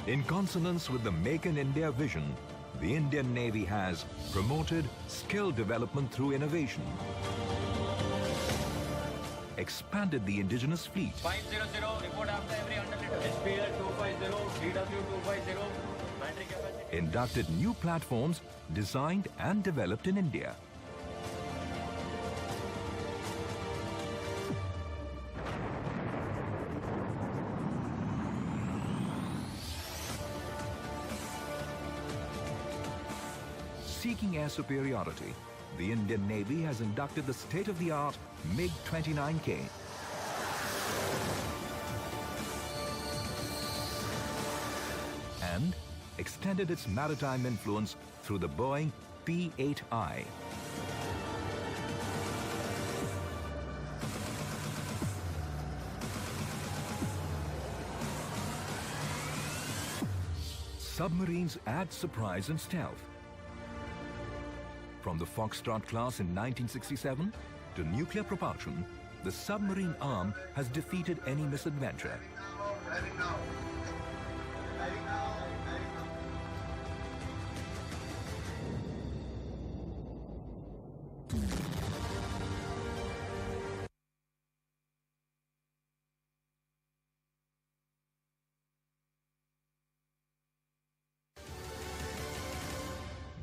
Speaker 6: In consonance with the Make in India vision, the Indian Navy has promoted skill development through innovation, expanded the indigenous fleet,
Speaker 9: 500, report after every 100 liters. SPL 250, DW 250, battery capacity.
Speaker 6: inducted new platforms designed and developed in India. Seeking air superiority, the Indian Navy has inducted the state-of-the-art MiG-29K. And extended its maritime influence through the Boeing P-8I. Submarines add surprise and stealth. From the Foxtrot class in 1967 to nuclear propulsion, the submarine arm has defeated any misadventure.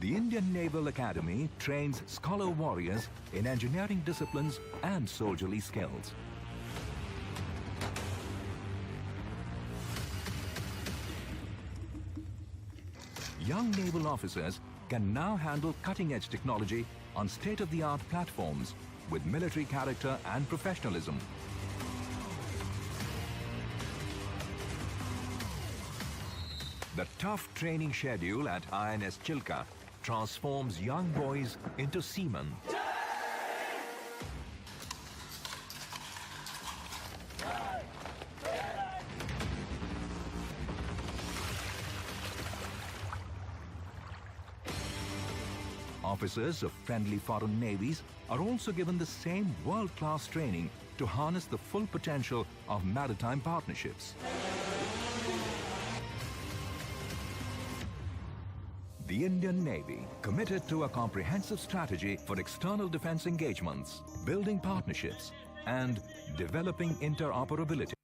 Speaker 6: The Indian Naval Academy trains scholar warriors in engineering disciplines and soldierly skills. Young naval officers can now handle cutting-edge technology on state-of-the-art platforms with military character and professionalism. The tough training schedule at INS Chilka transforms young boys into seamen. Officers of friendly foreign navies are also given the same world-class training to harness the full potential of maritime partnerships. The Indian Navy, committed to a comprehensive strategy for external defense engagements, building partnerships, and developing interoperability.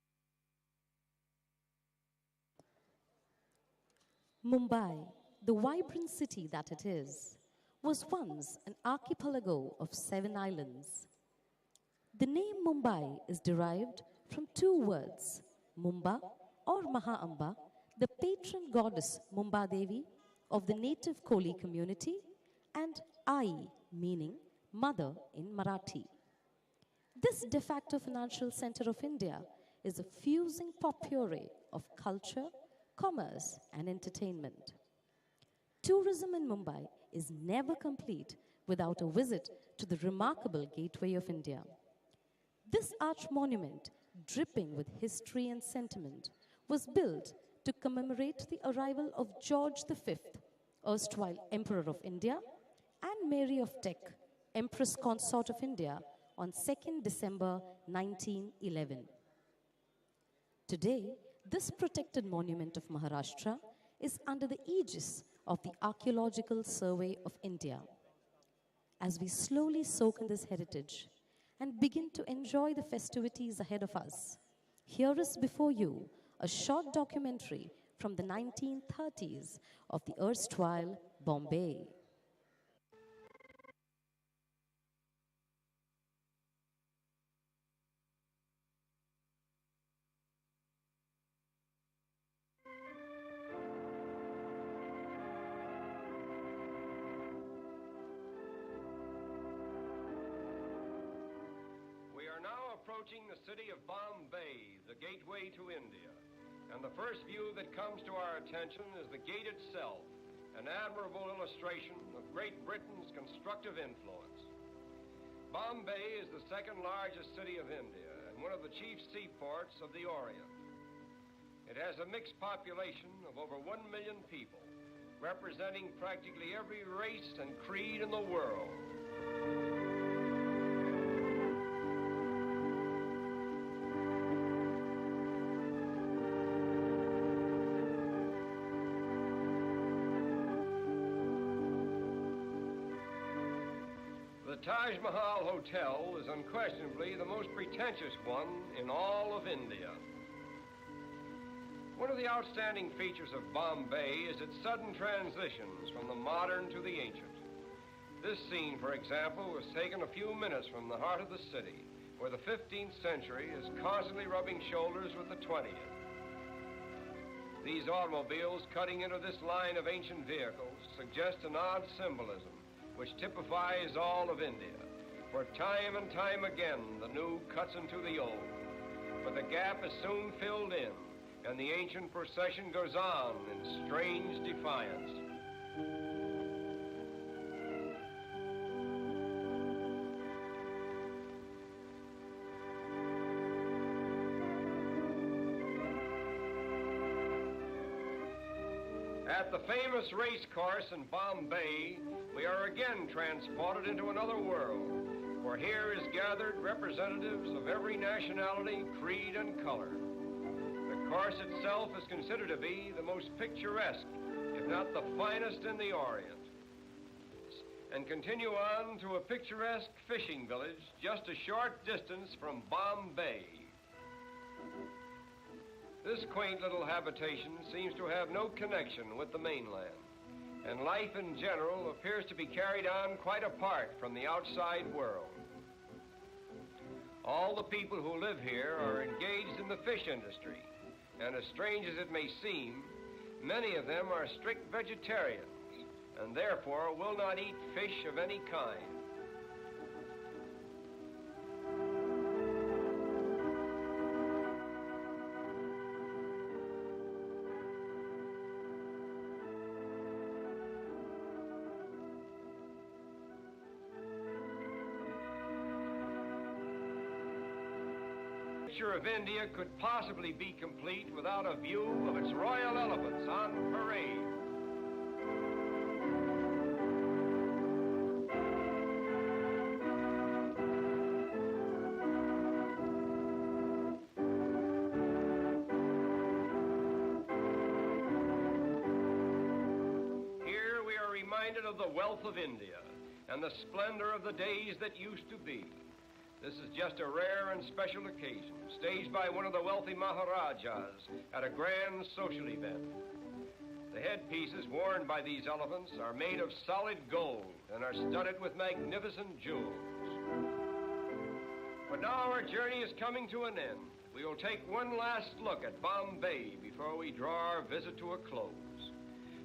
Speaker 5: Mumbai, the vibrant city that it is, was once an archipelago of 7 islands. The name Mumbai is derived from 2 words, Mumba or Mahaamba, the patron goddess Mumba Devi of the native Koli community, and Ai, meaning mother in Marathi. This de facto financial center of India is a fusing potpourri of culture, commerce, and entertainment. Tourism in Mumbai is never complete without a visit to the remarkable Gateway of India. This arch monument, dripping with history and sentiment, was built to commemorate the arrival of George V, erstwhile Emperor of India, and Mary of Teck, Empress Consort of India, on 2nd December 1911. Today, this protected monument of Maharashtra is under the aegis of the Archaeological Survey of India. As we slowly soak in this heritage and begin to enjoy the festivities ahead of us, here is before you a short documentary from the 1930s of the erstwhile Bombay.
Speaker 10: We are now approaching the city of Bombay, the gateway to India. And the first view that comes to our attention is the gate itself, an admirable illustration of Great Britain's constructive influence. Bombay is the second largest city of India and one of the chief seaports of the Orient. It has a mixed population of over 1 million people, representing practically every race and creed in the world. The Taj Mahal Hotel is unquestionably the most pretentious one in all of India. One of the outstanding features of Bombay is its sudden transitions from the modern to the ancient. This scene, for example, was taken a few minutes from the heart of the city, where the 15th century is constantly rubbing shoulders with the 20th. These automobiles cutting into this line of ancient vehicles suggest an odd symbolism which typifies all of India. For time and time again, the new cuts into the old. But the gap is soon filled in, and the ancient procession goes on in strange defiance. At the famous race course in Bombay, we are again transported into another world, where here is gathered representatives of every nationality, creed, and color. The course itself is considered to be the most picturesque, if not the finest in the Orient. And continue on to a picturesque fishing village just a short distance from Bombay. This quaint little habitation seems to have no connection with the mainland, and life in general appears to be carried on quite apart from the outside world. All the people who live here are engaged in the fish industry, and as strange as it may seem, many of them are strict vegetarians, and therefore will not eat fish of any kind. The picture of India could possibly be complete without a view of its royal elephants on parade. Here we are reminded of the wealth of India and the splendor of the days that used to be. This is just a rare and special occasion, staged by one of the wealthy Maharajas at a grand social event. The headpieces worn by these elephants are made of solid gold and are studded with magnificent jewels. But now our journey is coming to an end. We will take one last look at Bombay before we draw our visit to a close.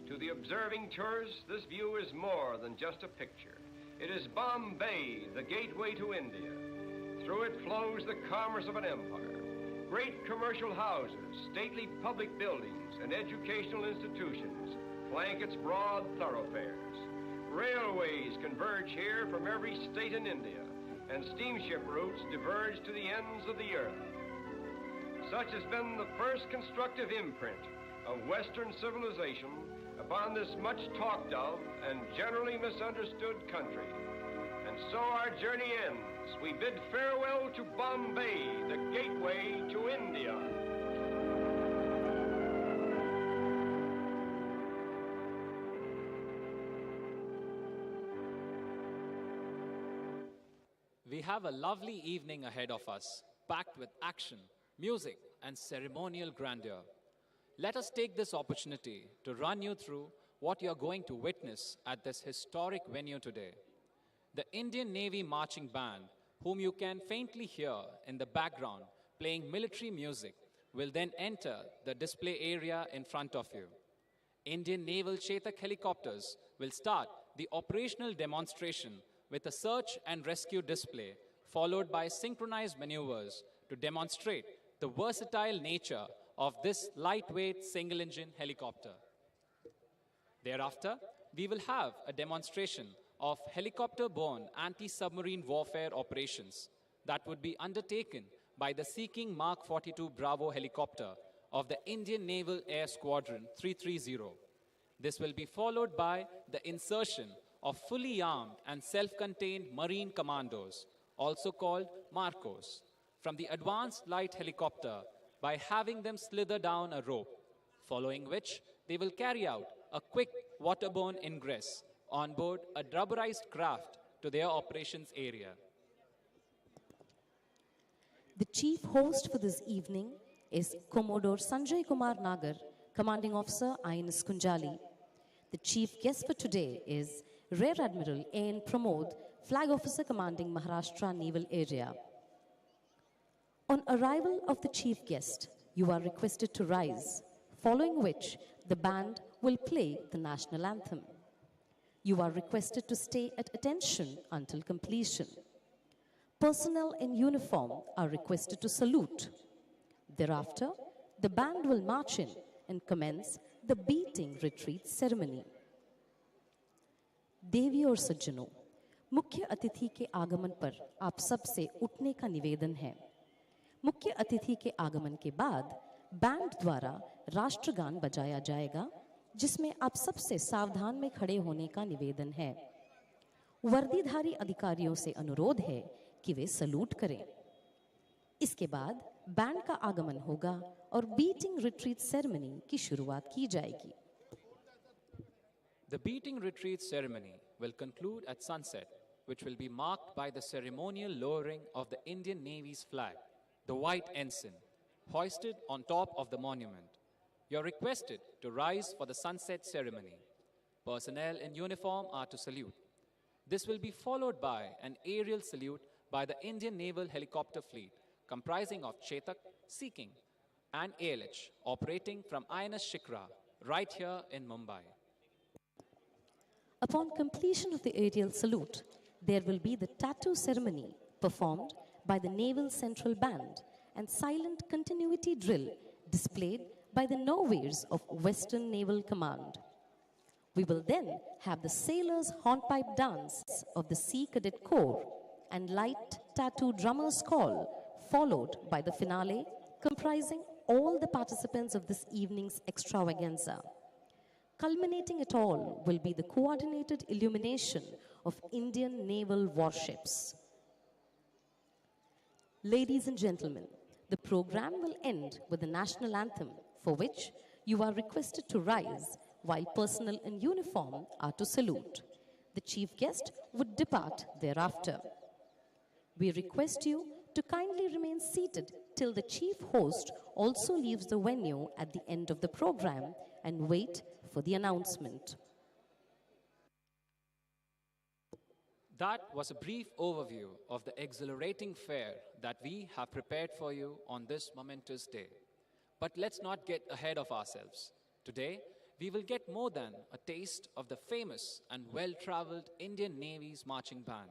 Speaker 10: To the observing tourist, this view is more than just a picture. It is Bombay, the gateway to India. Through it flows the commerce of an empire. Great commercial houses, stately public buildings, and educational institutions flank its broad thoroughfares. Railways converge here from every state in India, and steamship routes diverge to the ends of the earth. Such has been the first constructive imprint of Western civilization upon this much talked of and generally misunderstood country. And so our journey ends. We bid farewell to Bombay, the gateway to India.
Speaker 4: We have a lovely evening ahead of us, packed with action, music, and ceremonial grandeur. Let us take this opportunity to run you through what you are going to witness at this historic venue today. The Indian Navy Marching Band, whom you can faintly hear in the background playing military music, will then enter the display area in front of you. Indian Naval Chetak helicopters will start the operational demonstration with a search and rescue display, followed by synchronized maneuvers to demonstrate the versatile nature of this lightweight single-engine helicopter. Thereafter, we will have a demonstration of helicopter-borne anti-submarine warfare operations that would be undertaken by the Sea King Mark 42 Bravo helicopter of the Indian Naval Air Squadron 330. This will be followed by the insertion of fully armed and self-contained Marine Commandos, also called Marcos, from the Advanced Light Helicopter by having them slither down a rope, following which they will carry out a quick waterborne ingress on board a rubberized craft to their operations area.
Speaker 5: The chief host for this evening is Commodore Sanjay Kumar Nagar, Commanding Officer, INS Kunjali. The chief guest for today is Rear Admiral A.N. Pramod, Flag Officer Commanding Maharashtra Naval Area. On arrival of the chief guest, you are requested to rise, following which the band will play the national anthem. You are requested to stay at attention until completion. Personnel in uniform are requested to salute. Thereafter, the band will march in and commence the beating retreat ceremony. देवी और सज्जनों, मुख्य अतिथि के आगमन पर आप सब से उठने का निवेदन है। मुख्य अतिथि के आगमन के बाद बैंड द्वारा राष्ट्रगान बजाया जाएगा, जिसमें आप सबसे सावधान में खड़े होने का निवेदन है। वर्दीधारी अधिकारियों से अनुरोध है कि वे सलूट करें। इसके बाद बैंड का आगमन होगा और बीटिंग रिट्रीट सेरेमनी की शुरुआत की जाएगी।
Speaker 4: The beating retreat ceremony will conclude at sunset, which will be marked by the ceremonial lowering of the Indian Navy's flag, the white ensign, hoisted on top of the monument. You're requested to rise for the sunset ceremony. Personnel in uniform are to salute. This will be followed by an aerial salute by the Indian Naval Helicopter Fleet, comprising of Chetak, Sea King, and ALH, operating from INS Shikra, right here in Mumbai.
Speaker 5: Upon completion of the aerial salute, there will be the tattoo ceremony performed by the Naval Central Band and silent continuity drill displayed by the Noviers of Western Naval Command. We will then have the Sailors' Hornpipe Dance of the Sea Cadet Corps and light tattoo drummer's call, followed by the finale comprising all the participants of this evening's extravaganza. Culminating it all will be the coordinated illumination of Indian naval warships. Ladies and gentlemen, the program will end with the national anthem, for which you are requested to rise while personnel in uniform are to salute. The chief guest would depart thereafter. We request you to kindly remain seated till the chief host also leaves the venue at the end of the program and wait for the announcement.
Speaker 4: That was a brief overview of the exhilarating fare that we have prepared for you on this momentous day. But let's not get ahead of ourselves. Today, we will get more than a taste of the famous and well-traveled Indian Navy's marching band.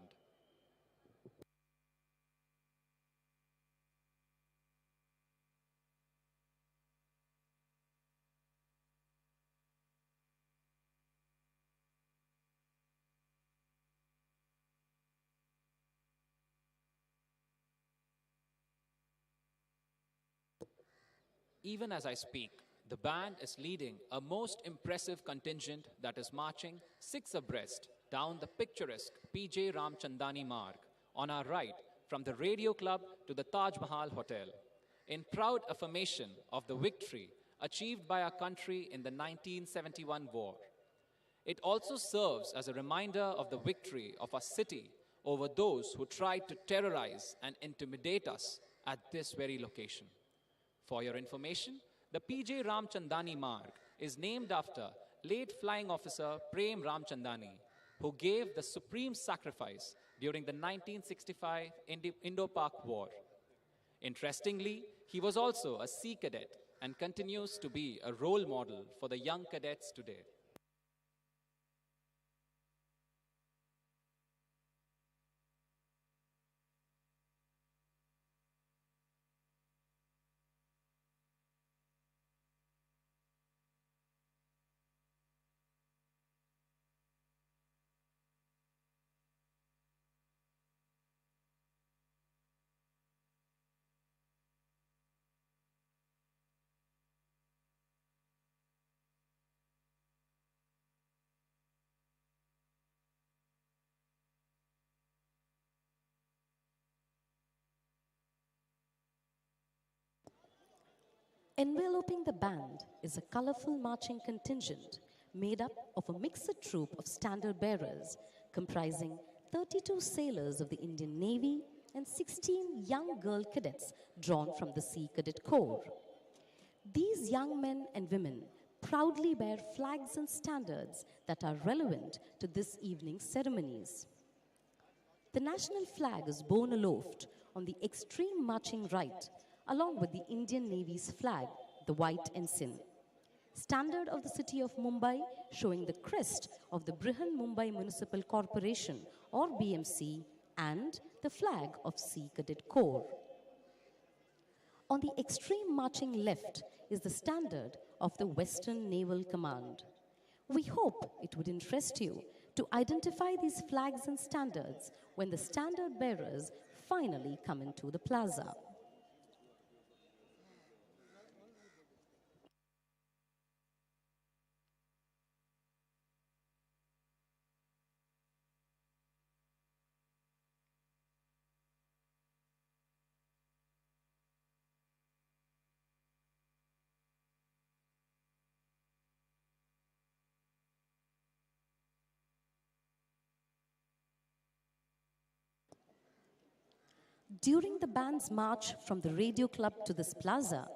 Speaker 4: Even as I speak, the band is leading a most impressive contingent that is marching six abreast down the picturesque PJ Ramchandani Marg on our right from the Radio Club to the Taj Mahal Hotel, in proud affirmation of the victory achieved by our country in the 1971 war. It also serves as a reminder of the victory of our city over those who tried to terrorize and intimidate us at this very location. For your information, the PJ Ramchandani Marg is named after late Flying Officer Prem Ramchandani, who gave the supreme sacrifice during the 1965 Indo-Pak War. Interestingly, he was also a Sea Cadet and continues to be a role model for the young cadets today.
Speaker 5: Enveloping the band is a colorful marching contingent made up of a mixed troop of standard bearers comprising 32 sailors of the Indian Navy and 16 young girl cadets drawn from the Sea Cadet Corps. These young men and women proudly bear flags and standards that are relevant to this evening's ceremonies. The national flag is borne aloft on the extreme marching right, along with the Indian Navy's flag, the white ensign. Standard of the city of Mumbai showing the crest of the Brihan Mumbai Municipal Corporation or BMC and the flag of Sea Cadet Corps. On the extreme marching left is the standard of the Western Naval Command. We hope it would interest you to identify these flags and standards when the standard bearers finally come into the plaza. During the band's march from the Radio Club to this plaza,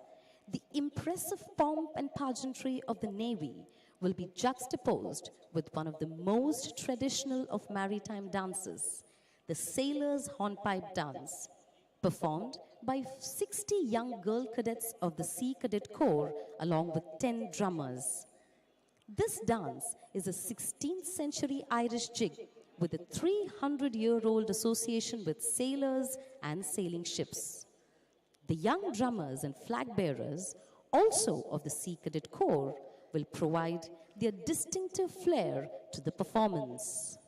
Speaker 5: the impressive pomp and pageantry of the Navy will be juxtaposed with one of the most traditional of maritime dances, the Sailors' Hornpipe Dance, performed by 60 young girl cadets of the Sea Cadet Corps along with 10 drummers. This dance is a 16th century Irish jig with a 300-year-old association with sailors and sailing ships. The young drummers and flag bearers, also of the Sea Cadet Corps, will provide their distinctive flair to the performance.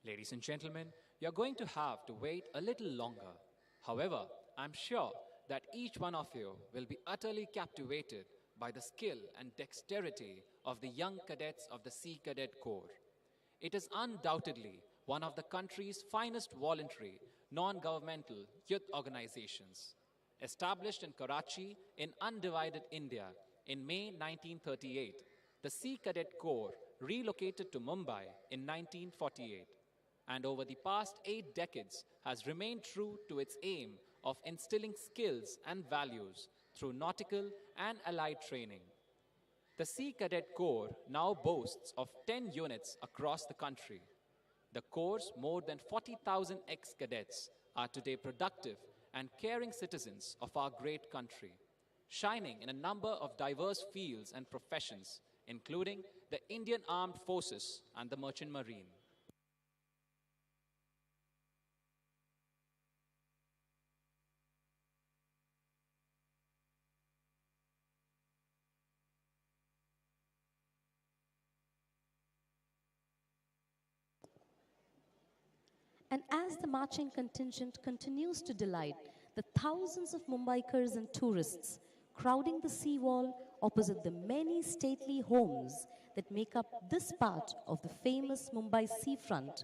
Speaker 4: Ladies and gentlemen, you're going to have to wait a little longer. However, I'm sure that each one of you will be utterly captivated by the skill and dexterity of the young cadets of the Sea Cadet Corps. It is undoubtedly one of the country's finest voluntary, non-governmental youth organizations. Established in Karachi in undivided India In May 1938, the Sea Cadet Corps relocated to Mumbai in 1948, and over the past 8 decades has remained true to its aim of instilling skills and values through nautical and allied training. The Sea Cadet Corps now boasts of 10 units across the country. The Corps' more than 40,000 ex-cadets are today productive and caring citizens of our great country, shining in a number of diverse fields and professions, including the Indian Armed Forces and the Merchant Marine.
Speaker 5: And as the marching contingent continues to delight the thousands of Mumbaikars and tourists crowding the seawall opposite the many stately homes that make up this part of the famous Mumbai seafront,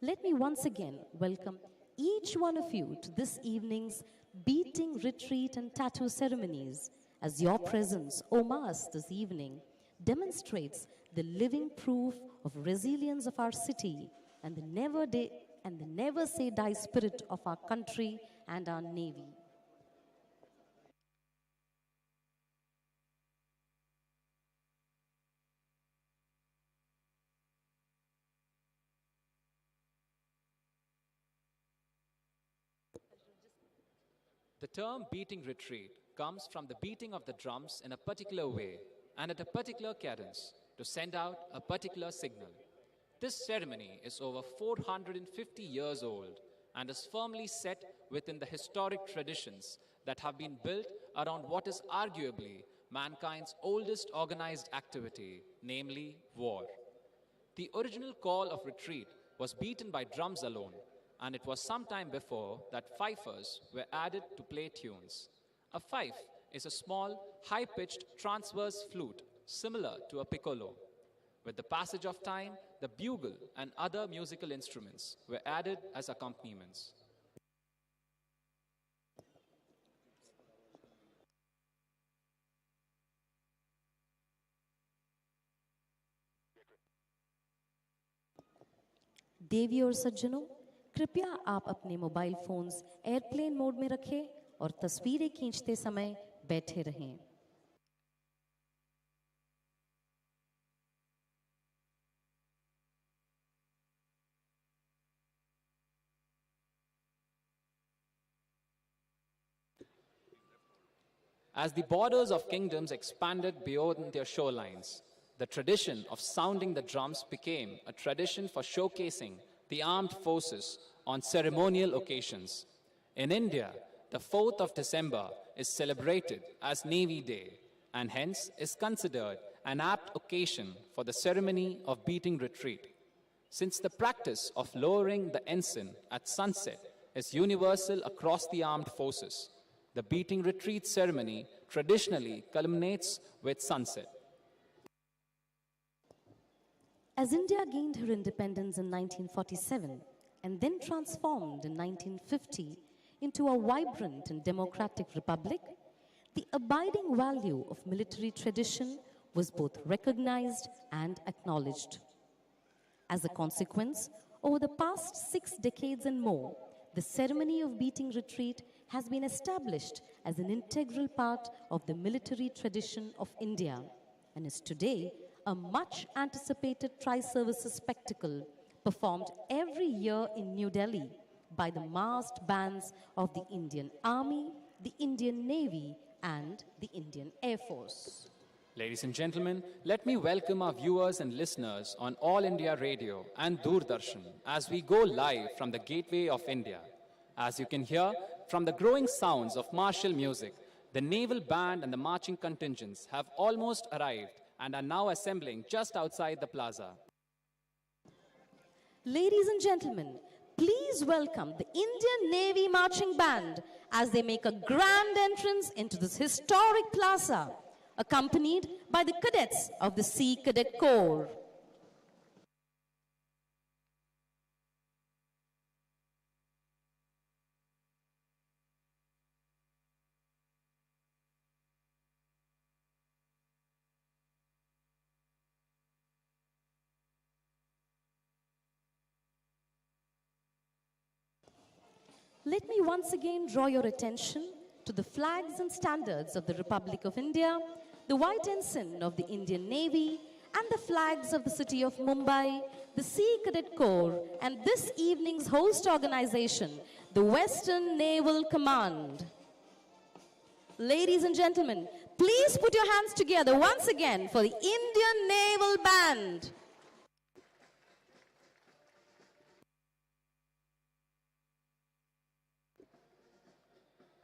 Speaker 5: let me once again welcome each one of you to this evening's beating retreat and tattoo ceremonies, as your presence, o mass, this evening demonstrates the living proof of resilience of our city and the never say die spirit of our country and our navy.
Speaker 4: The term beating retreat comes from the beating of the drums in a particular way and at a particular cadence to send out a particular signal. This ceremony is over 450 years old and is firmly set within the historic traditions that have been built around what is arguably mankind's oldest organized activity, namely war. The original call of retreat was beaten by drums alone, and it was some time before that fifers were added to play tunes. A fife is a small, high-pitched transverse flute similar to a piccolo. With the passage of time, the bugle and other musical instruments were added as accompaniments.
Speaker 5: देवी और सज्जनों, कृपया आप अपने mobile phones airplane mode में रखें और तस्वीरें खींचते समय बैठे रहें।
Speaker 4: As the borders of kingdoms expanded beyond their shorelines, the tradition of sounding the drums became a tradition for showcasing the armed forces on ceremonial occasions. In India, the 4th of December is celebrated as Navy Day and hence is considered an apt occasion for the ceremony of beating retreat. Since the practice of lowering the ensign at sunset is universal across the armed forces, the beating retreat ceremony traditionally culminates with sunset.
Speaker 5: As India gained her independence in 1947 and then transformed in 1950 into a vibrant and democratic republic, the abiding value of military tradition was both recognized and acknowledged. As a consequence, over the past 6 decades and more, the ceremony of beating retreat has been established as an integral part of the military tradition of India and is today a much anticipated tri-services spectacle performed every year in New Delhi by the massed bands of the Indian Army, the Indian Navy and the Indian Air Force.
Speaker 4: Ladies and gentlemen, let me welcome our viewers and listeners on All India Radio and Doordarshan as we go live from the Gateway of India. As you can hear from the growing sounds of martial music, the naval band and the marching contingents have almost arrived and are now assembling just outside the plaza.
Speaker 5: Ladies and gentlemen, please welcome the Indian Navy Marching Band as they make a grand entrance into this historic plaza, accompanied by the cadets of the Sea Cadet Corps. Let me once again draw your attention to the flags and standards of the Republic of India, the white ensign of the Indian Navy, and the flags of the city of Mumbai, the Sea Cadet Corps, and this evening's host organization, the Western Naval Command. Ladies and gentlemen, please put your hands together once again for the Indian Naval Band.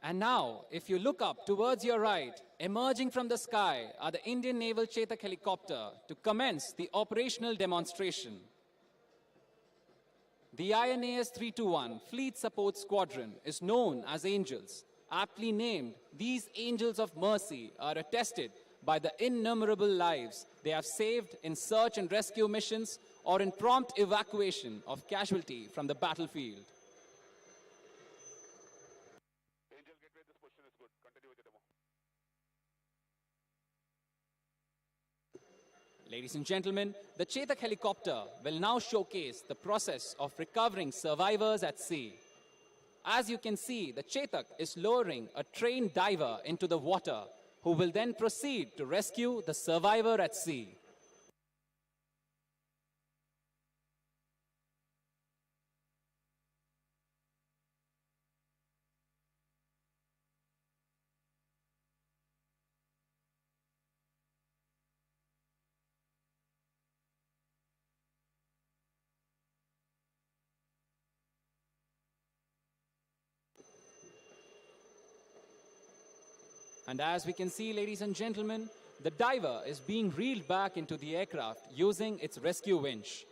Speaker 4: And now, if you look up towards your right, emerging from the sky are the Indian Naval Chetak helicopter to commence the operational demonstration. The INAS 321 Fleet Support Squadron is known as Angels. Aptly named, these Angels of Mercy are attested by the innumerable lives they have saved in search and rescue missions or in prompt evacuation of casualty from the battlefield.
Speaker 2: Angel Gateway, this position is good. Continue with the demo.
Speaker 4: Ladies and gentlemen, the Chetak helicopter will now showcase the process of recovering survivors at sea. As you can see, the Chetak is lowering a trained diver into the water, who will then proceed to rescue the survivor at sea. And as we can see, ladies and gentlemen, the diver is being reeled back into the aircraft using its rescue winch.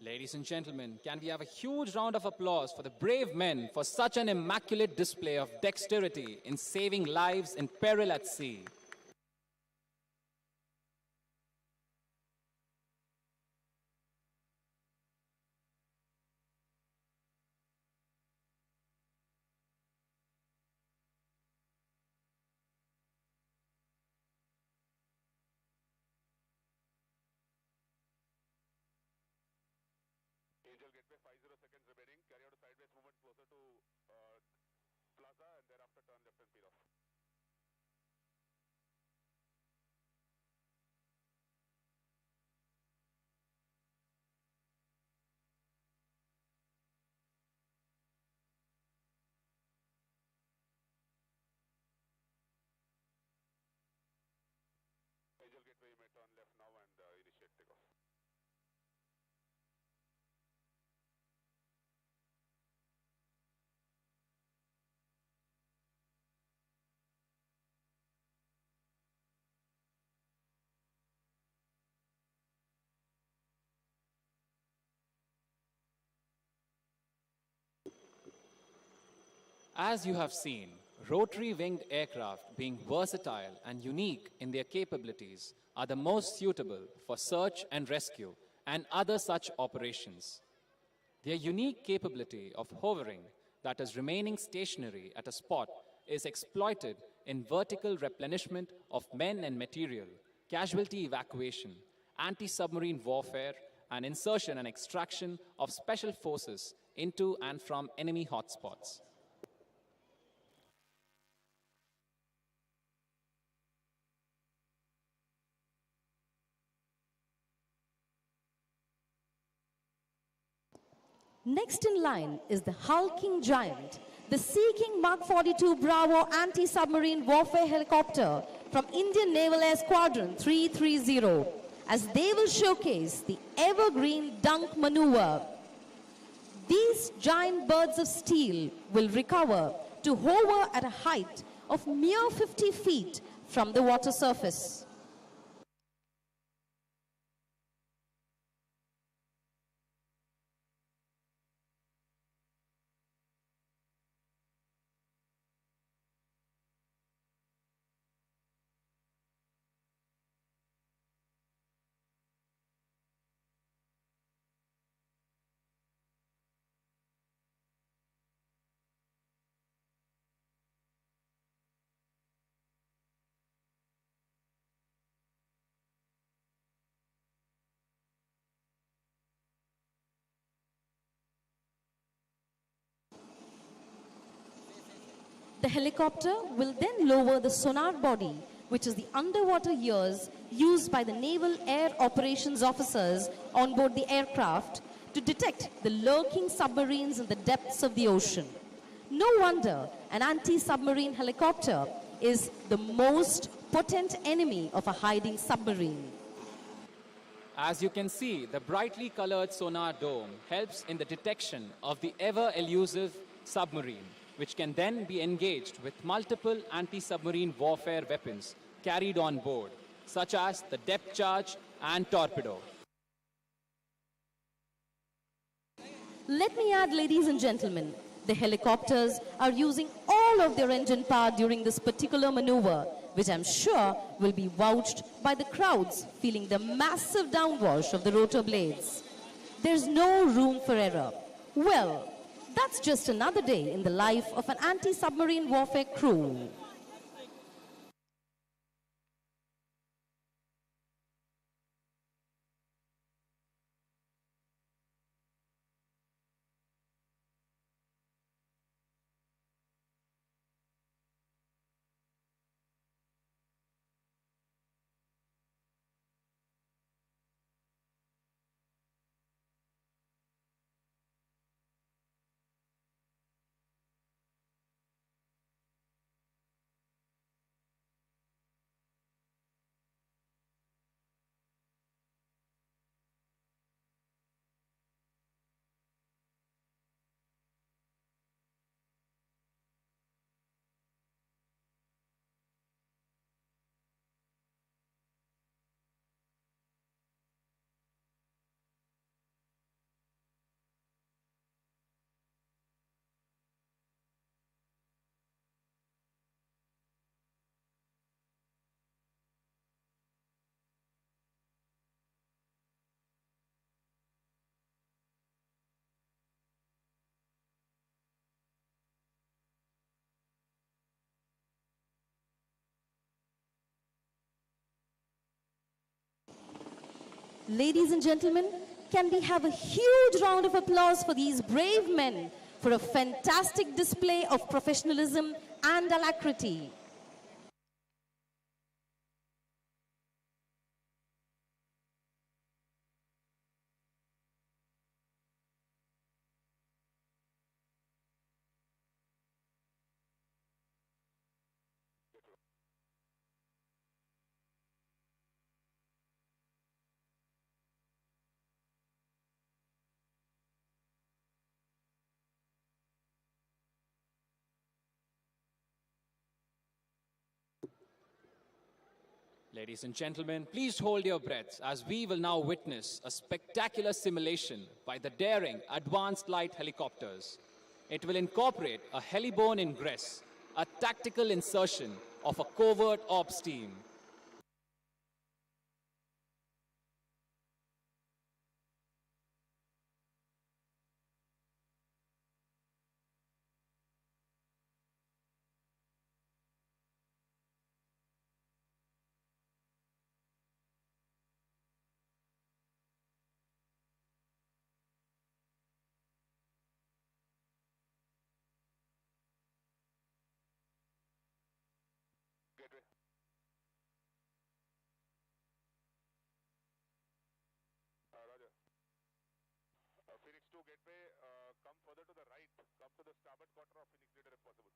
Speaker 4: Ladies and gentlemen, can we have a huge round of applause for the brave men for such an immaculate display of dexterity in saving lives in peril at sea?
Speaker 2: Angel Gateway, 50 seconds remaining. Carry out a sideways movement closer to Plaza and thereafter turn left and peel off. Angel Gateway, you may turn left now and initiate takeoff.
Speaker 4: As you have seen, rotary-winged aircraft, being versatile and unique in their capabilities, are the most suitable for search and rescue and other such operations. Their unique capability of hovering, that is remaining stationary at a spot, is exploited in vertical replenishment of men and material, casualty evacuation, anti-submarine warfare, and insertion and extraction of special forces into and from enemy hotspots.
Speaker 5: Next in line is the hulking giant, the Sea King Mark 42 Bravo anti-submarine warfare helicopter, from Indian Naval Air Squadron 330 as they will showcase the evergreen dunk maneuver. These giant birds of steel will recover to hover at a height of mere 50 feet from the water surface. The helicopter will then lower the sonar body, which is the underwater ears used by the Naval Air Operations officers on board the aircraft to detect the lurking submarines in the depths of the ocean. No wonder an anti-submarine helicopter is the most potent enemy of a hiding submarine.
Speaker 4: As you can see, the brightly colored sonar dome helps in the detection of the ever-elusive submarine, which can then be engaged with multiple anti-submarine warfare weapons carried on board, such as the depth charge and torpedo.
Speaker 5: Let me add, ladies and gentlemen, the helicopters are using all of their engine power during this particular maneuver, which I'm sure will be vouched by the crowds feeling the massive downwash of the rotor blades. There's no room for error. Well, that's just another day in the life of an anti-submarine warfare crew. Ladies and gentlemen, can we have a huge round of applause for these brave men for a fantastic display of professionalism and alacrity?
Speaker 4: Ladies and gentlemen, please hold your breaths as we will now witness a spectacular simulation by the daring Advanced Light Helicopters. It will incorporate a heliborne ingress, a tactical insertion of a covert ops team.
Speaker 2: Phoenix 2 gateway, come further to the right. Come to the starboard quarter of Phoenix Leader if possible.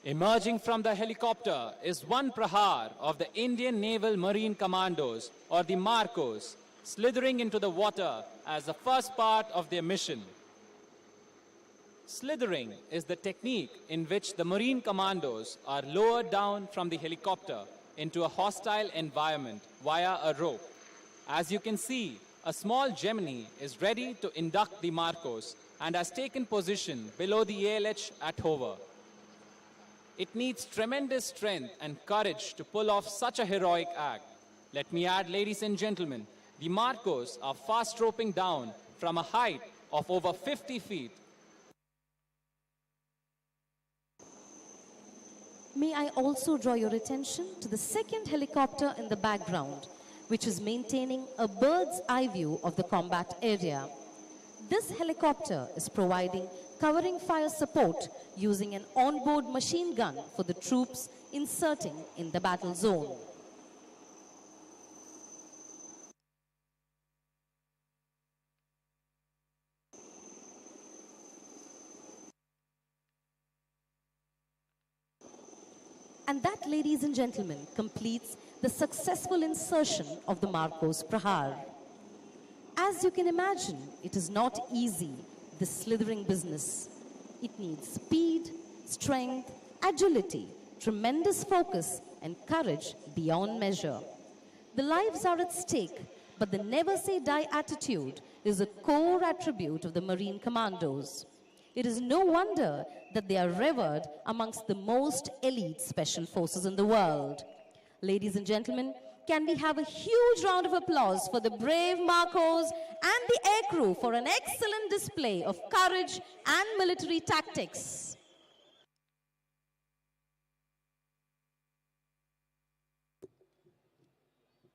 Speaker 4: Emerging from the helicopter is one Prahar of the Indian Naval Marine Commandos, or the Marcos, slithering into the water as the first part of their mission. Slithering is the technique in which the Marine Commandos are lowered down from the helicopter into a hostile environment via a rope. As you can see, a small Gemini is ready to induct the Marcos and has taken position below the ALH at Hover. It needs tremendous strength and courage to pull off such a heroic act. Let me add, ladies and gentlemen, the Marcos are fast roping down from a height of over 50 feet.
Speaker 5: May I also draw your attention to the second helicopter in the background, which is maintaining a bird's eye view of the combat area. This helicopter is providing covering fire support using an onboard machine gun for the troops inserting in the battle zone. And that, ladies and gentlemen, completes the successful insertion of the Marcos Prahar. As you can imagine, it is not easy, this slithering business. It needs speed, strength, agility, tremendous focus, and courage beyond measure. The lives are at stake, but the never say die attitude is a core attribute of the Marine Commandos. It is no wonder that they are revered amongst the most elite special forces in the world. Ladies and gentlemen, can we have a huge round of applause for the brave Marcos and the aircrew for an excellent display of courage and military tactics?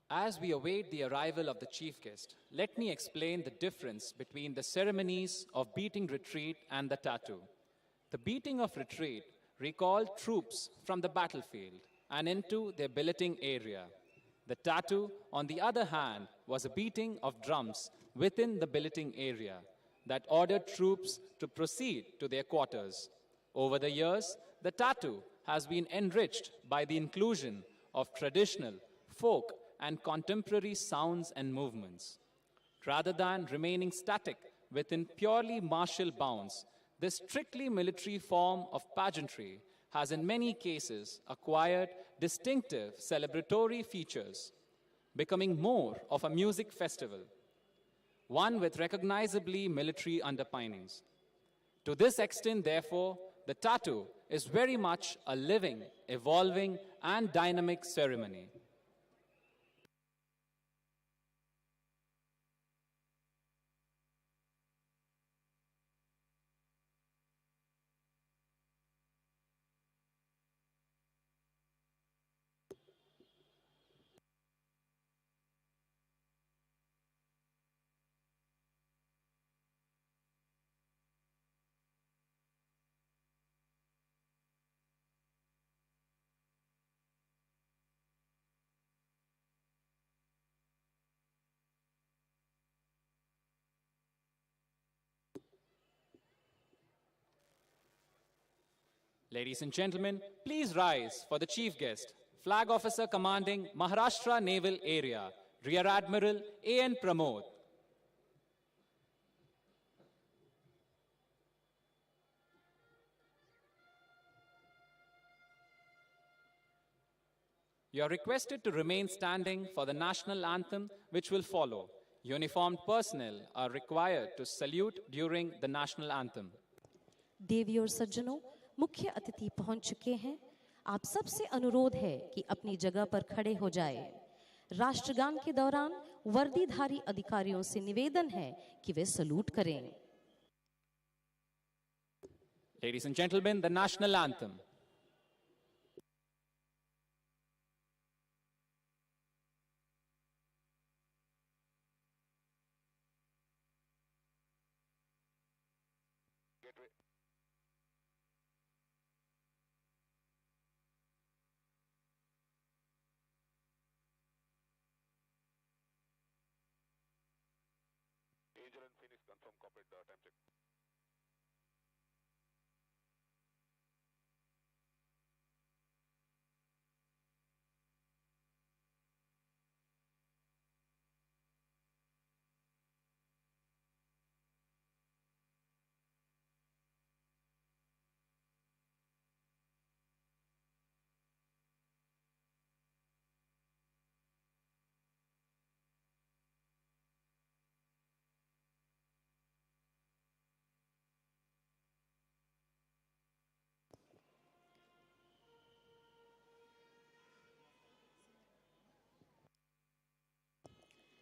Speaker 4: As we await the arrival of the chief guest, let me explain the difference between the ceremonies of beating retreat and the tattoo. The beating of retreat recalled troops from the battlefield and into their billeting area. The tattoo, on the other hand, was a beating of drums within the billeting area that ordered troops to proceed to their quarters. Over the years, the tattoo has been enriched by the inclusion of traditional, folk, and contemporary sounds and movements. Rather than remaining static within purely martial bounds, this strictly military form of pageantry has in many cases acquired distinctive celebratory features, becoming more of a music festival, one with recognizably military underpinnings. To this extent, therefore, the tattoo is very much a living, evolving, and dynamic ceremony. Ladies and gentlemen, please rise for the chief guest, Flag Officer Commanding Maharashtra Naval Area, Rear Admiral A.N. Pramod. You are requested to remain standing for the national anthem, which will follow. Uniformed personnel are required to salute during the national anthem.
Speaker 5: देवी और सज्जनों, मुख्य अतिथि पहुंच चुके हैं। आप सबसे अनुरोध है कि अपनी जगह पर खड़े हो जाएं। राष्ट्रगान के दौरान वर्दीधारी अधिकारियों से निवेदन है कि वे सलूट करें।
Speaker 4: Ladies and gentlemen, the national anthem.
Speaker 1: Angel and Phoenix confirm corporate time check.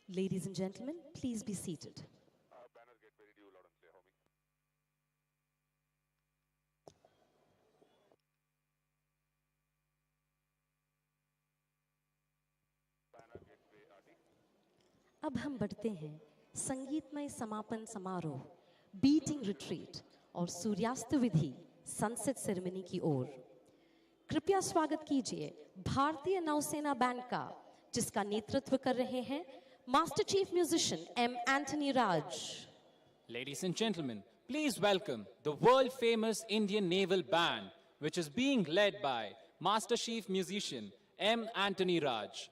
Speaker 5: Ladies and gentlemen, please be seated. अब हम बढ़ते हैं संगीतमय समापन समारोह, बीटिंग रिट्रीट और सूर्यास्त विधि सनसेट सेरेमनी की ओर। कृपया स्वागत कीजिए भारतीय नौसेना बैंड का, जिसका नेतृत्व कर रहे हैं master chief musician M Antony Raj.
Speaker 4: Ladies and gentlemen, please welcome the world-famous Indian Naval Band, which is being led by Master Chief Musician M. Anthony Raj.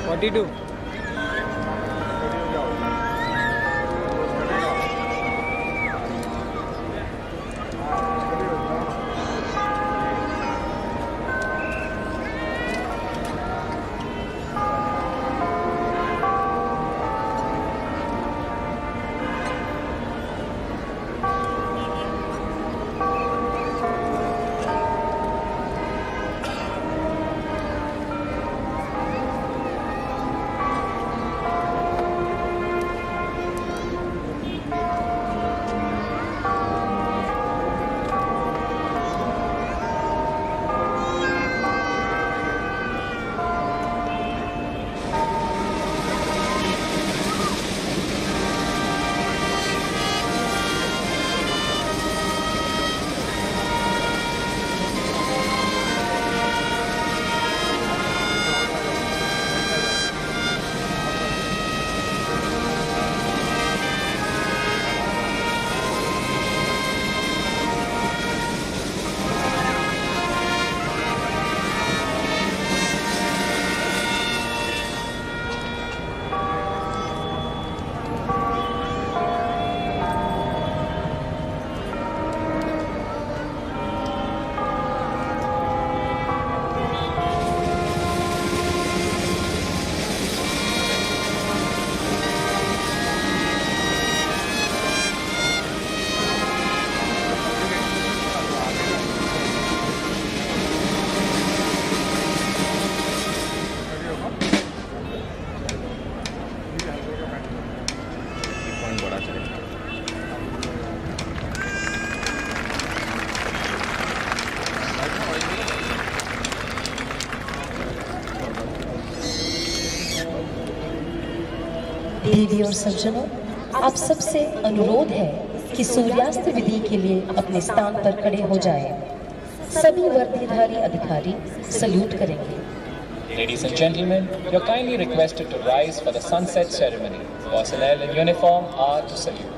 Speaker 3: 42.
Speaker 11: देवी और सज्जनों, आप सबसे अनुरोध है कि सूर्यास्त विधि के लिए अपने स्थान पर खड़े हो जाएं। सभी वर्दीधारी अधिकारी सल्यूट करेंगे।
Speaker 12: Ladies and gentlemen, you're kindly requested to rise for the sunset ceremony. Personnel in uniform are to salute.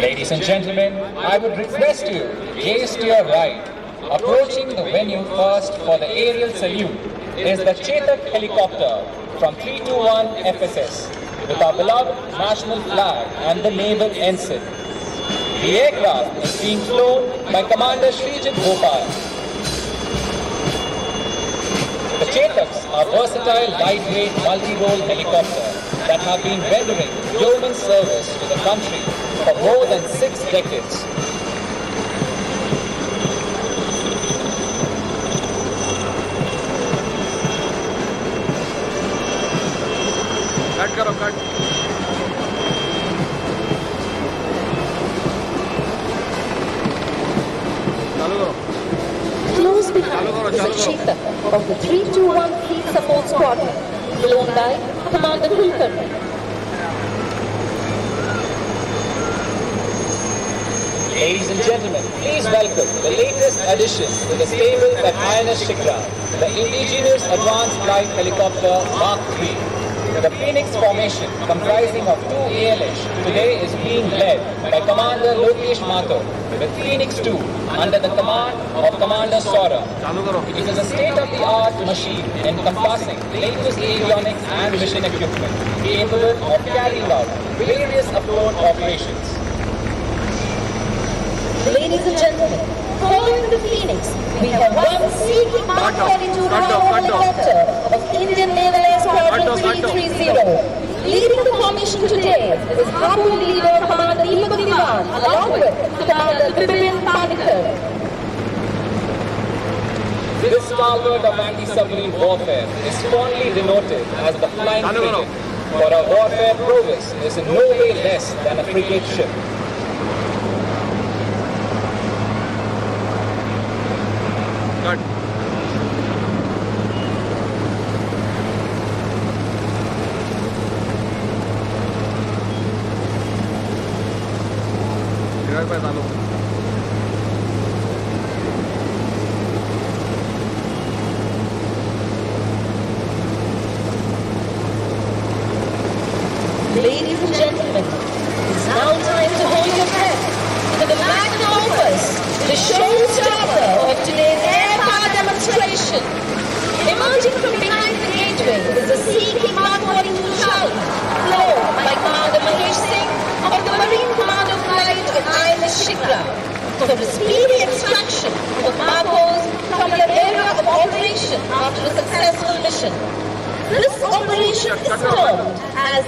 Speaker 12: Ladies and gentlemen, I would request you to gaze to your right. Approaching the venue first for the aerial salute is the Chetak helicopter from 321 FSS with our beloved national flag and the naval ensign. The aircraft is being flown by Commander Srijit Gopal. The Chetaks are versatile, lightweight, multi-role helicopters that have been rendering yeoman service to the country for more than 6 decades.
Speaker 11: Close behind is a Chetak of the 321 Fleet Support Squadron, flown by Commander Kulkarni.
Speaker 12: Ladies and gentlemen, please welcome the latest addition to the stable at INS Shikra, the indigenous Advanced Flight Helicopter Mark III. The Phoenix formation, comprising of 2 ALH, today is being led by Commander Lokesh Mathur with Phoenix 2 under the command of Commander Saurabh. It is a state-of-the-art machine encompassing latest avionics and mission equipment capable of carrying out various afloat operations.
Speaker 11: Ladies and gentlemen, following the Phoenix, we have one Sea-King Mark 42 helicopter of Indian Naval Air Squadron 330. Leading the formation today is Harpoon leader Commander Deepak Diwan, along with Commander Bipin Panikkar.
Speaker 12: This stalwart of anti-submarine warfare is fondly denoted as the Flying Frigate, for our warfare prowess is in no way less than a frigate ship.
Speaker 11: Ladies and gentlemen, it's now time to hold your breath for the magnum opus, the showstopper of today's air power demonstration. Emerging from behind the gateway is the Sea-King Mark 42 Charlie, flown by Commander Mahesh Singh of the Marine Commando Flight in INS Shikra for the speedy extraction of Marcos from their area of operation after a successful mission. This operation is termed as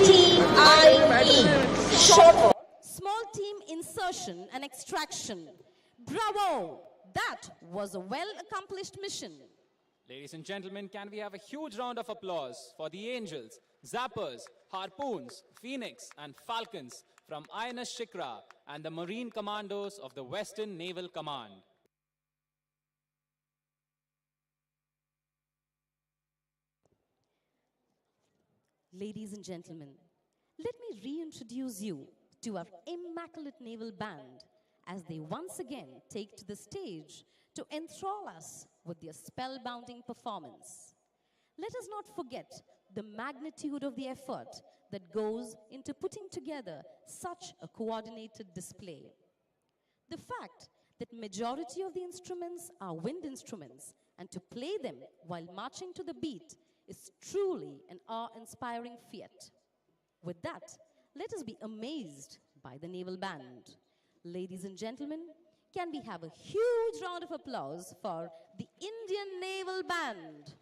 Speaker 11: STIE, short for
Speaker 5: Small Team Insertion and Extraction. Bravo! That was a well-accomplished mission.
Speaker 4: Ladies and gentlemen, can we have a huge round of applause for the Angels, Zappers, Harpoons, Phoenix, and Falcons from INS Shikra and the Marine Commandos of the Western Naval Command.
Speaker 5: Ladies and gentlemen, let me reintroduce you to our immaculate naval band as they once again take to the stage to enthrall us with their spellbinding performance. Let us not forget the magnitude of the effort that goes into putting together such a coordinated display. The fact that majority of the instruments are wind instruments and to play them while marching to the beat is truly an awe-inspiring feat. With that, let us be amazed by the naval band. Ladies and gentlemen, can we have a huge round of applause for the Indian Naval Band?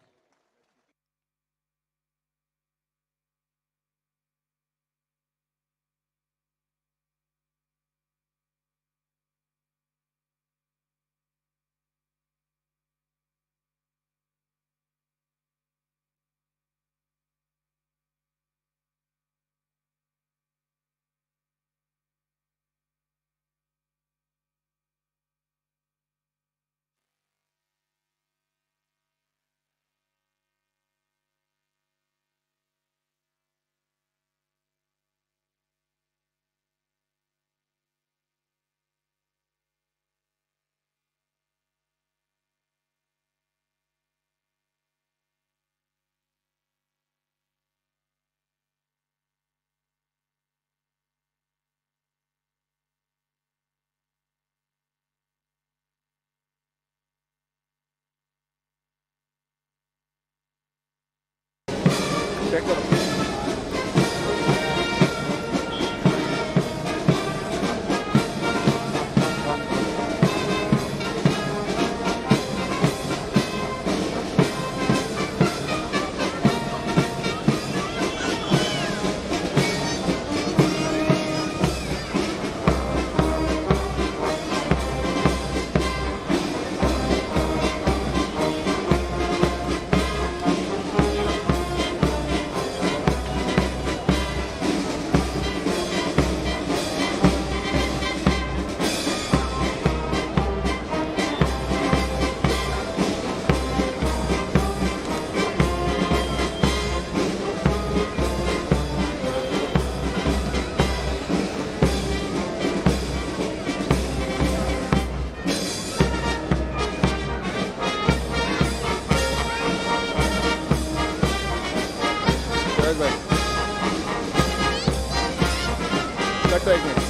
Speaker 3: Cut एक minute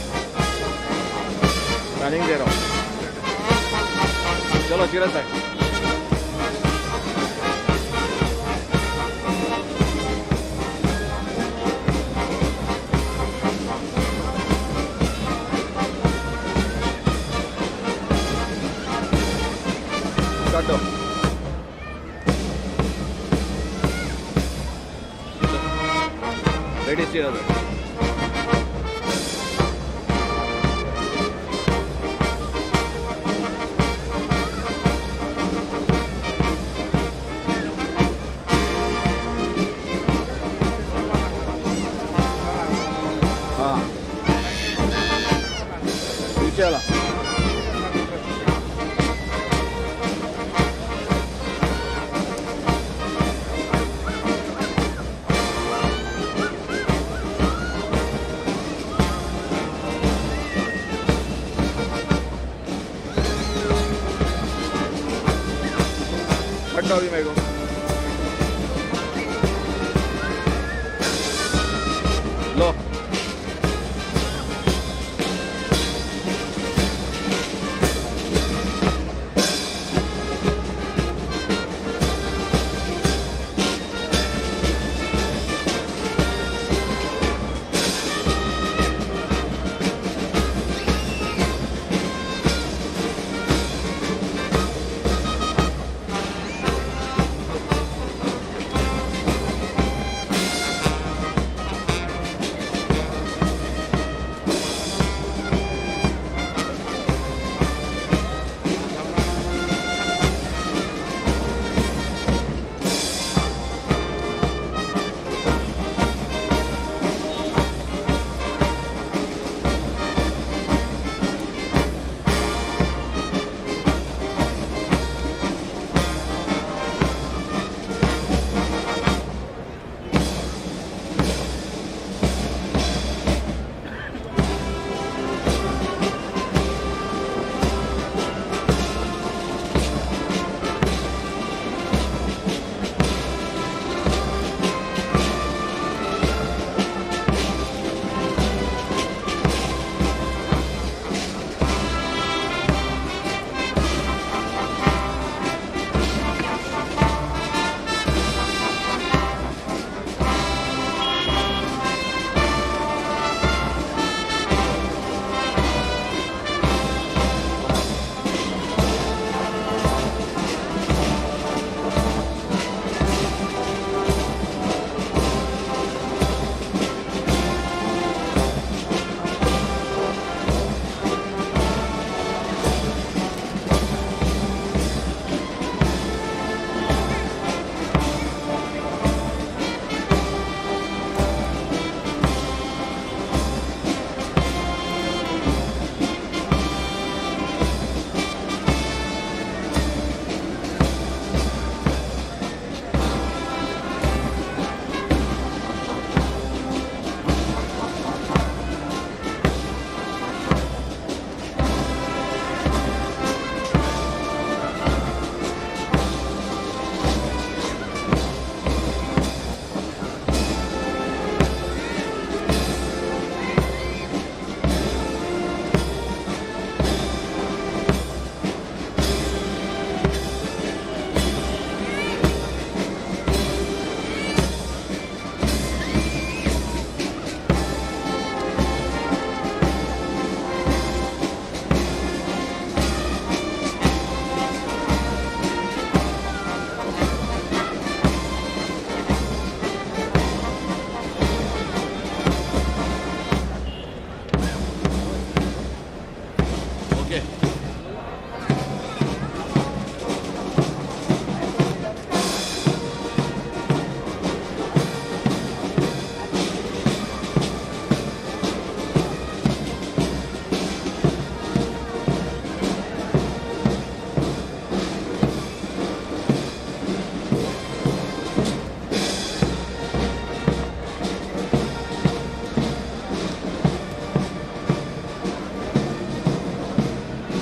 Speaker 3: running दे रहा हूँ चलो चिरत भाई काटो ready चिरत चला हटो अभी मेरे को लो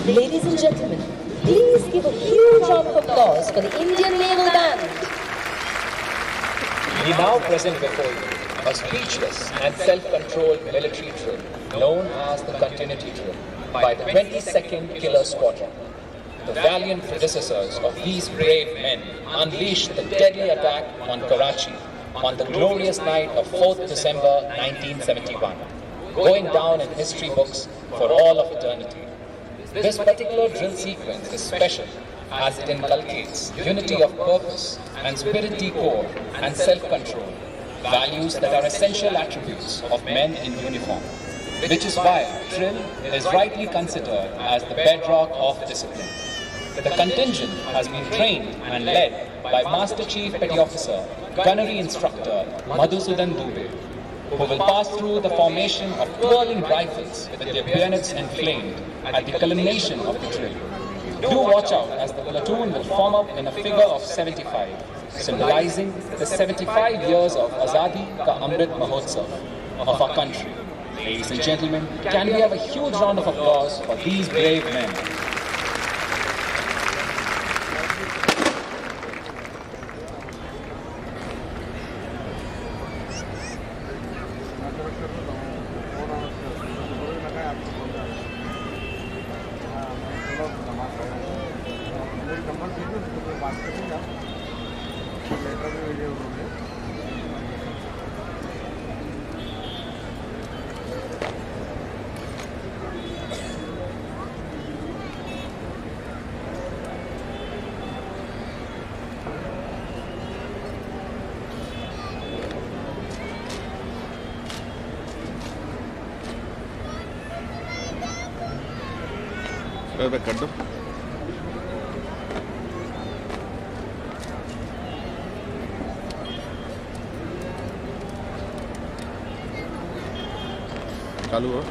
Speaker 11: Ladies and gentlemen, please give a huge round of applause for the Indian Naval Band.
Speaker 12: We now present before you a a speechless and self-controlled military drill known as the Continuity Drill by the 22nd Killer Squadron. The valiant predecessors of these brave men unleashed the deadly attack on Karachi on the glorious night of 4th December 1971, going down in history books for all of eternity. This particular drill sequence is special as it inculcates unity of purpose and spirit de corps and self-control, values that are essential attributes of men in uniform, which is why drill is rightly considered as the bedrock of discipline. The contingent has been trained and led by Master Chief Petty Officer, Gunnery Instructor Madhusudan Dubey, who will pass through the formation of twirling rifles with their bayonets inflamed at the culmination of the drill. Do watch out as the platoon will form up in a figure of 75, symbolizing the 75 years of Azadi Ka Amrit Mahotsav of our country. Ladies and gentlemen, can we have a huge round of applause for these brave men?
Speaker 3: कर दो चालू हो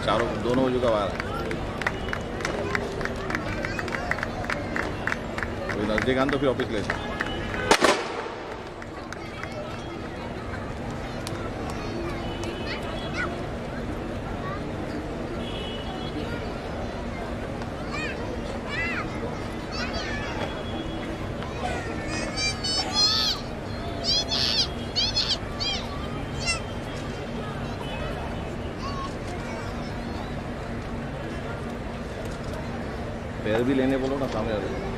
Speaker 3: चारों दोनों बाजू का wire है नजदीक आन तो फिर ऑफिस ले पैर भी लेने बोलो ना सामने आ रहे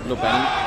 Speaker 3: लो pan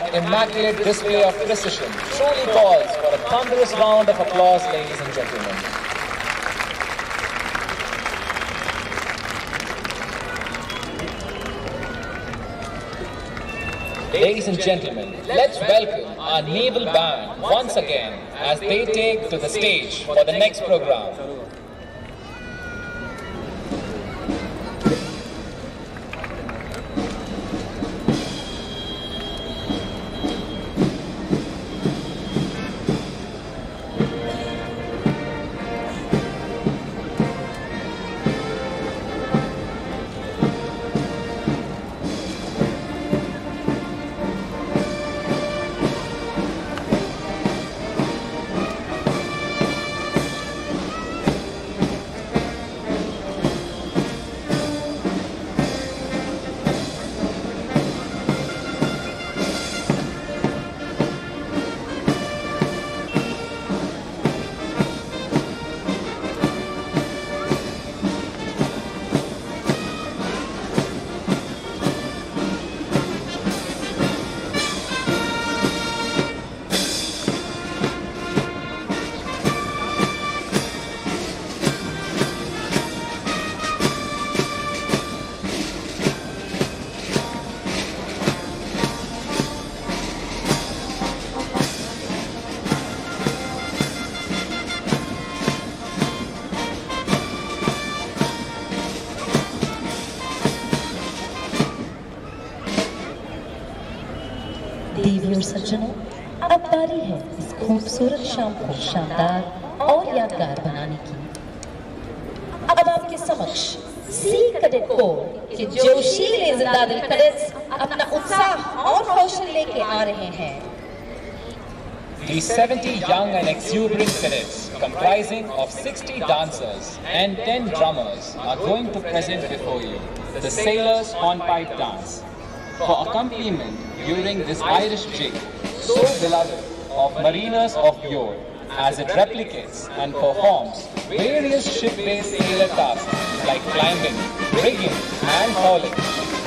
Speaker 12: that immaculate display of precision truly calls for a thunderous round of applause, ladies and gentlemen. Ladies and gentlemen, let's welcome our naval band once again as they take to the stage for the next program.
Speaker 11: देवी और सज्जनों, अब बारी है इस खूबसूरत शाम को शानदार और यादगार बनाने की। अब आपके समक्ष सी कैडेट कोर के जोशीले जिंदादिल कैडेट्स अपना उत्साह और कौशल लेके आ रहे हैं।
Speaker 12: These 70 young and exuberant cadets, comprising of 60 dancers and 10 drummers, are going to present before you the Sailor's Hornpipe Dance. For accompaniment during this Irish jig, so beloved of mariners of yore, as it replicates and performs various ship-based sailor tasks like climbing, rigging and hauling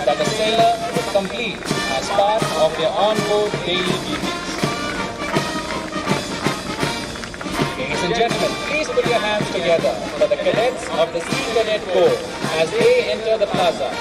Speaker 12: that the sailor would complete as part of their onboard daily duties. Ladies and gentlemen, please put your hands together for the cadets of the Sea Cadet Corps as they enter the plaza.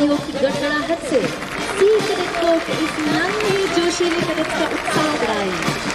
Speaker 11: तालियों की गड़गड़ाहट से C cadet corps के इस नन्हे जोशीले cadets का उत्साह बढ़ाए।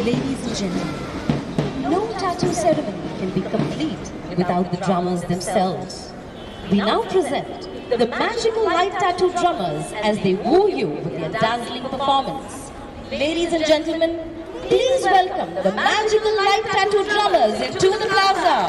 Speaker 5: Ladies and gentlemen, no tattoo ceremony can be complete without the drummers themselves. We now present the magical light tattoo drummers as they woo you with their dazzling performance. Ladies and gentlemen, please welcome the magical light tattoo drummers into the plaza.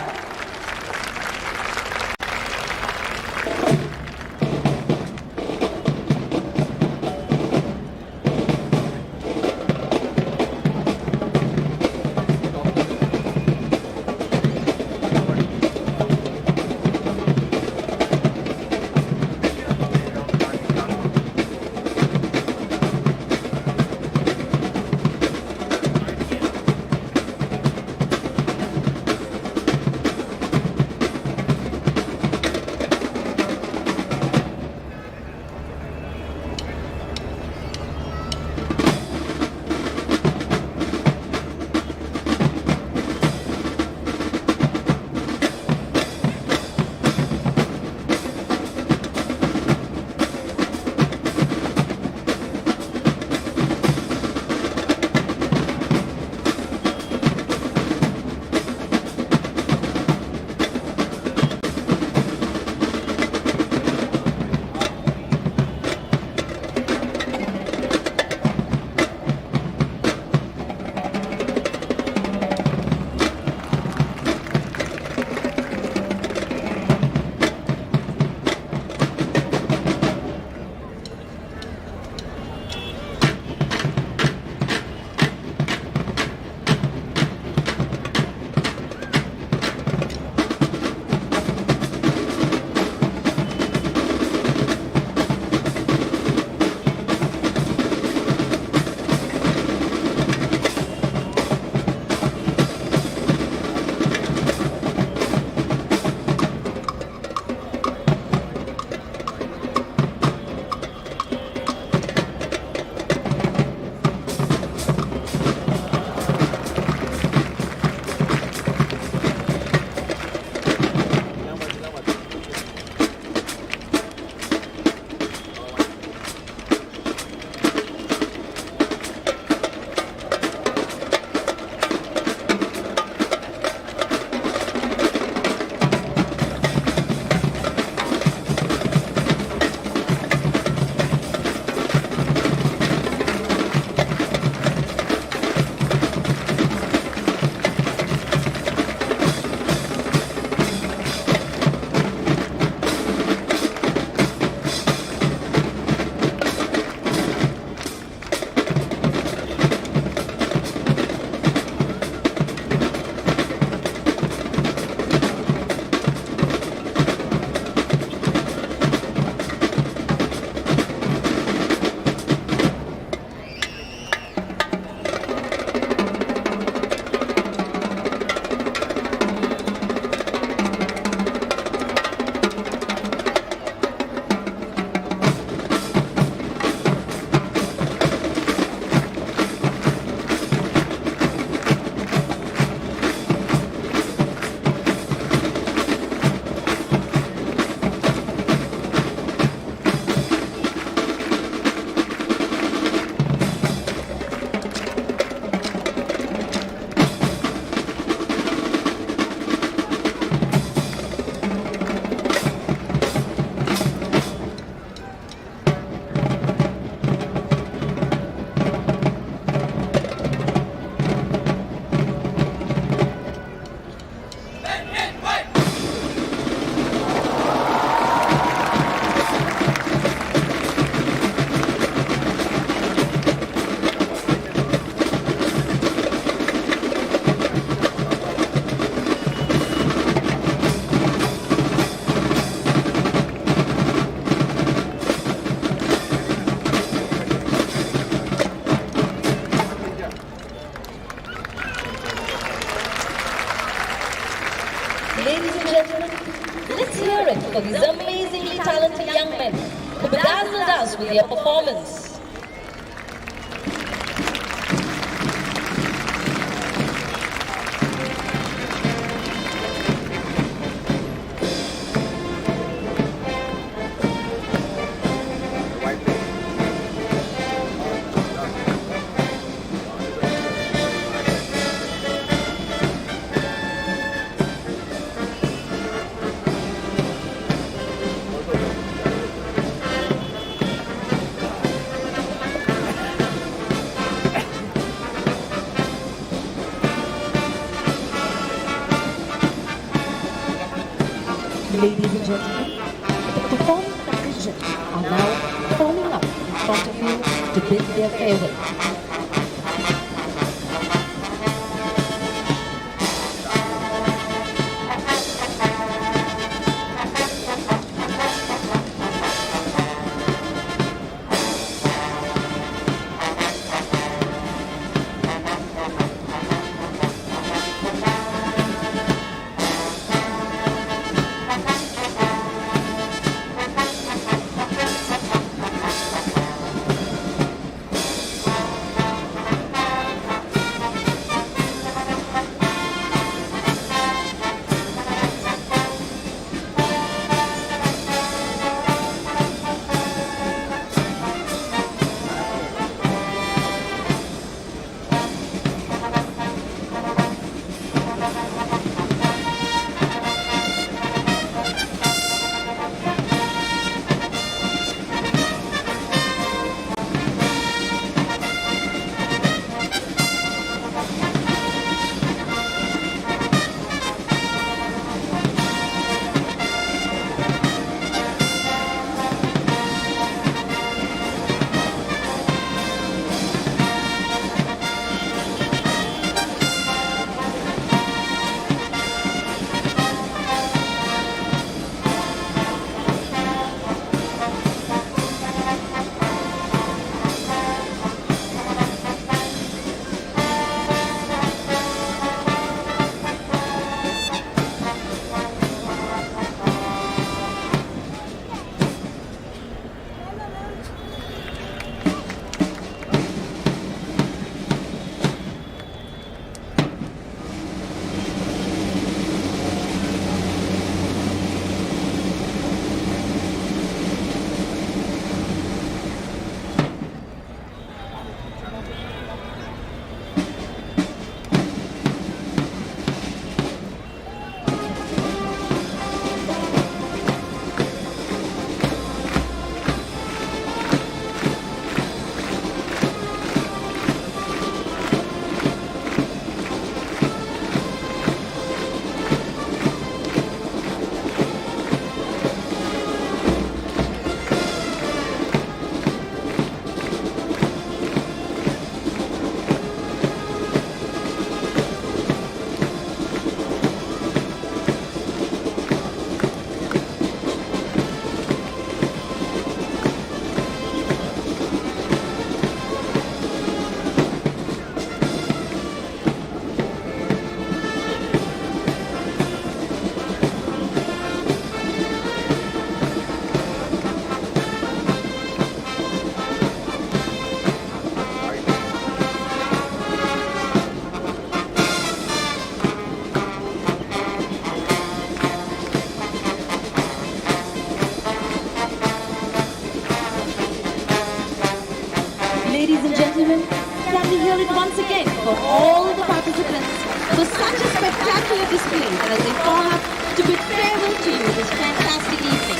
Speaker 11: for these amazingly talented young men who bedazzled us with their performance.
Speaker 5: Ladies and gentlemen, the performing contingent are now forming up in front of you to bid their farewell.
Speaker 11: Ladies and gentlemen, can we hear it once again for all the participants for such a spectacular display as they form up to bid farewell to you this fantastic evening.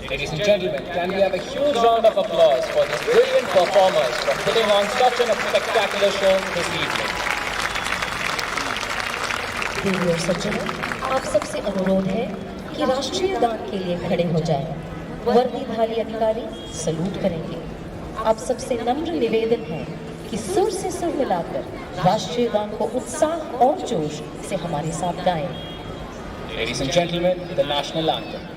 Speaker 12: Ladies and gentlemen, can we have a huge round of applause for this brilliant performers for putting on such a spectacular show this evening.
Speaker 11: देवी और सज्जनों, आप सबसे अनुरोध है कि राष्ट्रीय गान के लिए खड़े हो जाएं। वर्दीधारी अधिकारी सलूट करेंगे। आप सबसे नम्र निवेदन है कि सुर से सुर मिलाकर राष्ट्रीय गान को उत्साह और जोश से हमारे साथ गाएं।
Speaker 12: Ladies and gentlemen, the national anthem.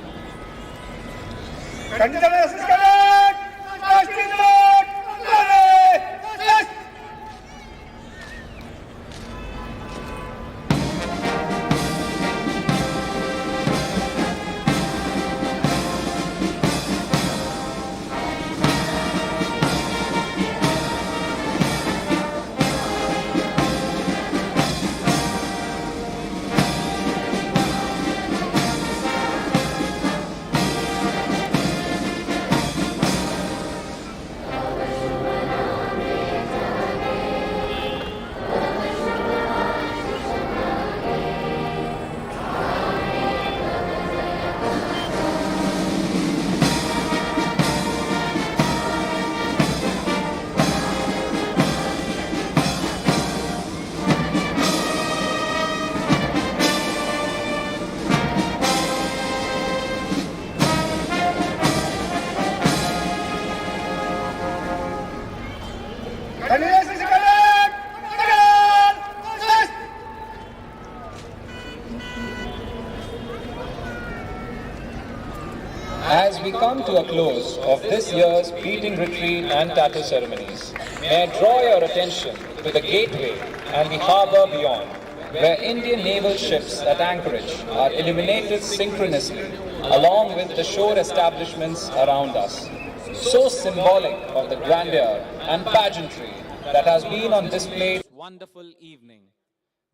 Speaker 12: As we come to a close of this year's beating retreat and tattoo ceremonies, may I draw your attention to the gateway and the harbour beyond, where Indian naval ships at anchorage are illuminated synchronously along with the shore establishments around us. So symbolic of the grandeur and pageantry that has been on display.
Speaker 4: Wonderful evening.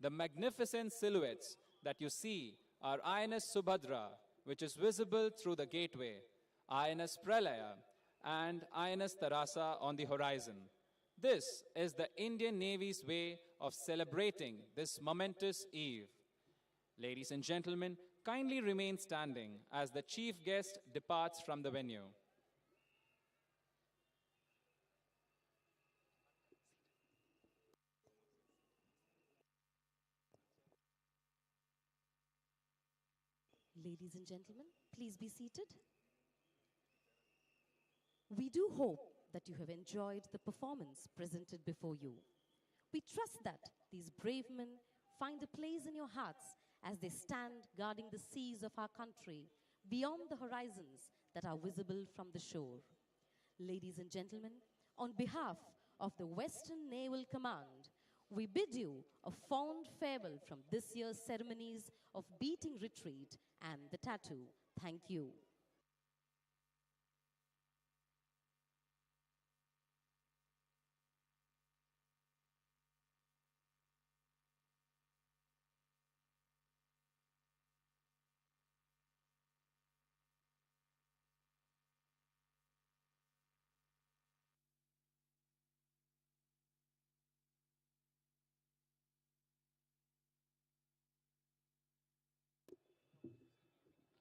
Speaker 4: The magnificent silhouettes that you see are INS Subhadra, which is visible through the gateway, INS Pralaya, and INS Tarasa on the horizon. This is the Indian Navy's way of celebrating this momentous eve. Ladies and gentlemen, kindly remain standing as the chief guest departs from the venue.
Speaker 5: Ladies and gentlemen, please be seated. We do hope that you have enjoyed the performance presented before you. We trust that these brave men find a place in your hearts as they stand guarding the seas of our country beyond the horizons that are visible from the shore. Ladies and gentlemen, on behalf of the Western Naval Command, we bid you a fond farewell from this year's ceremonies of beating retreat and the tattoo. Thank you.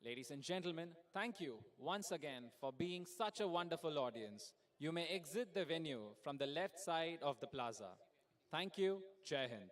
Speaker 4: Ladies and gentlemen, thank you once again for being such a wonderful audience. You may exit the venue from the left side of the plaza. Thank you. Jai Hind.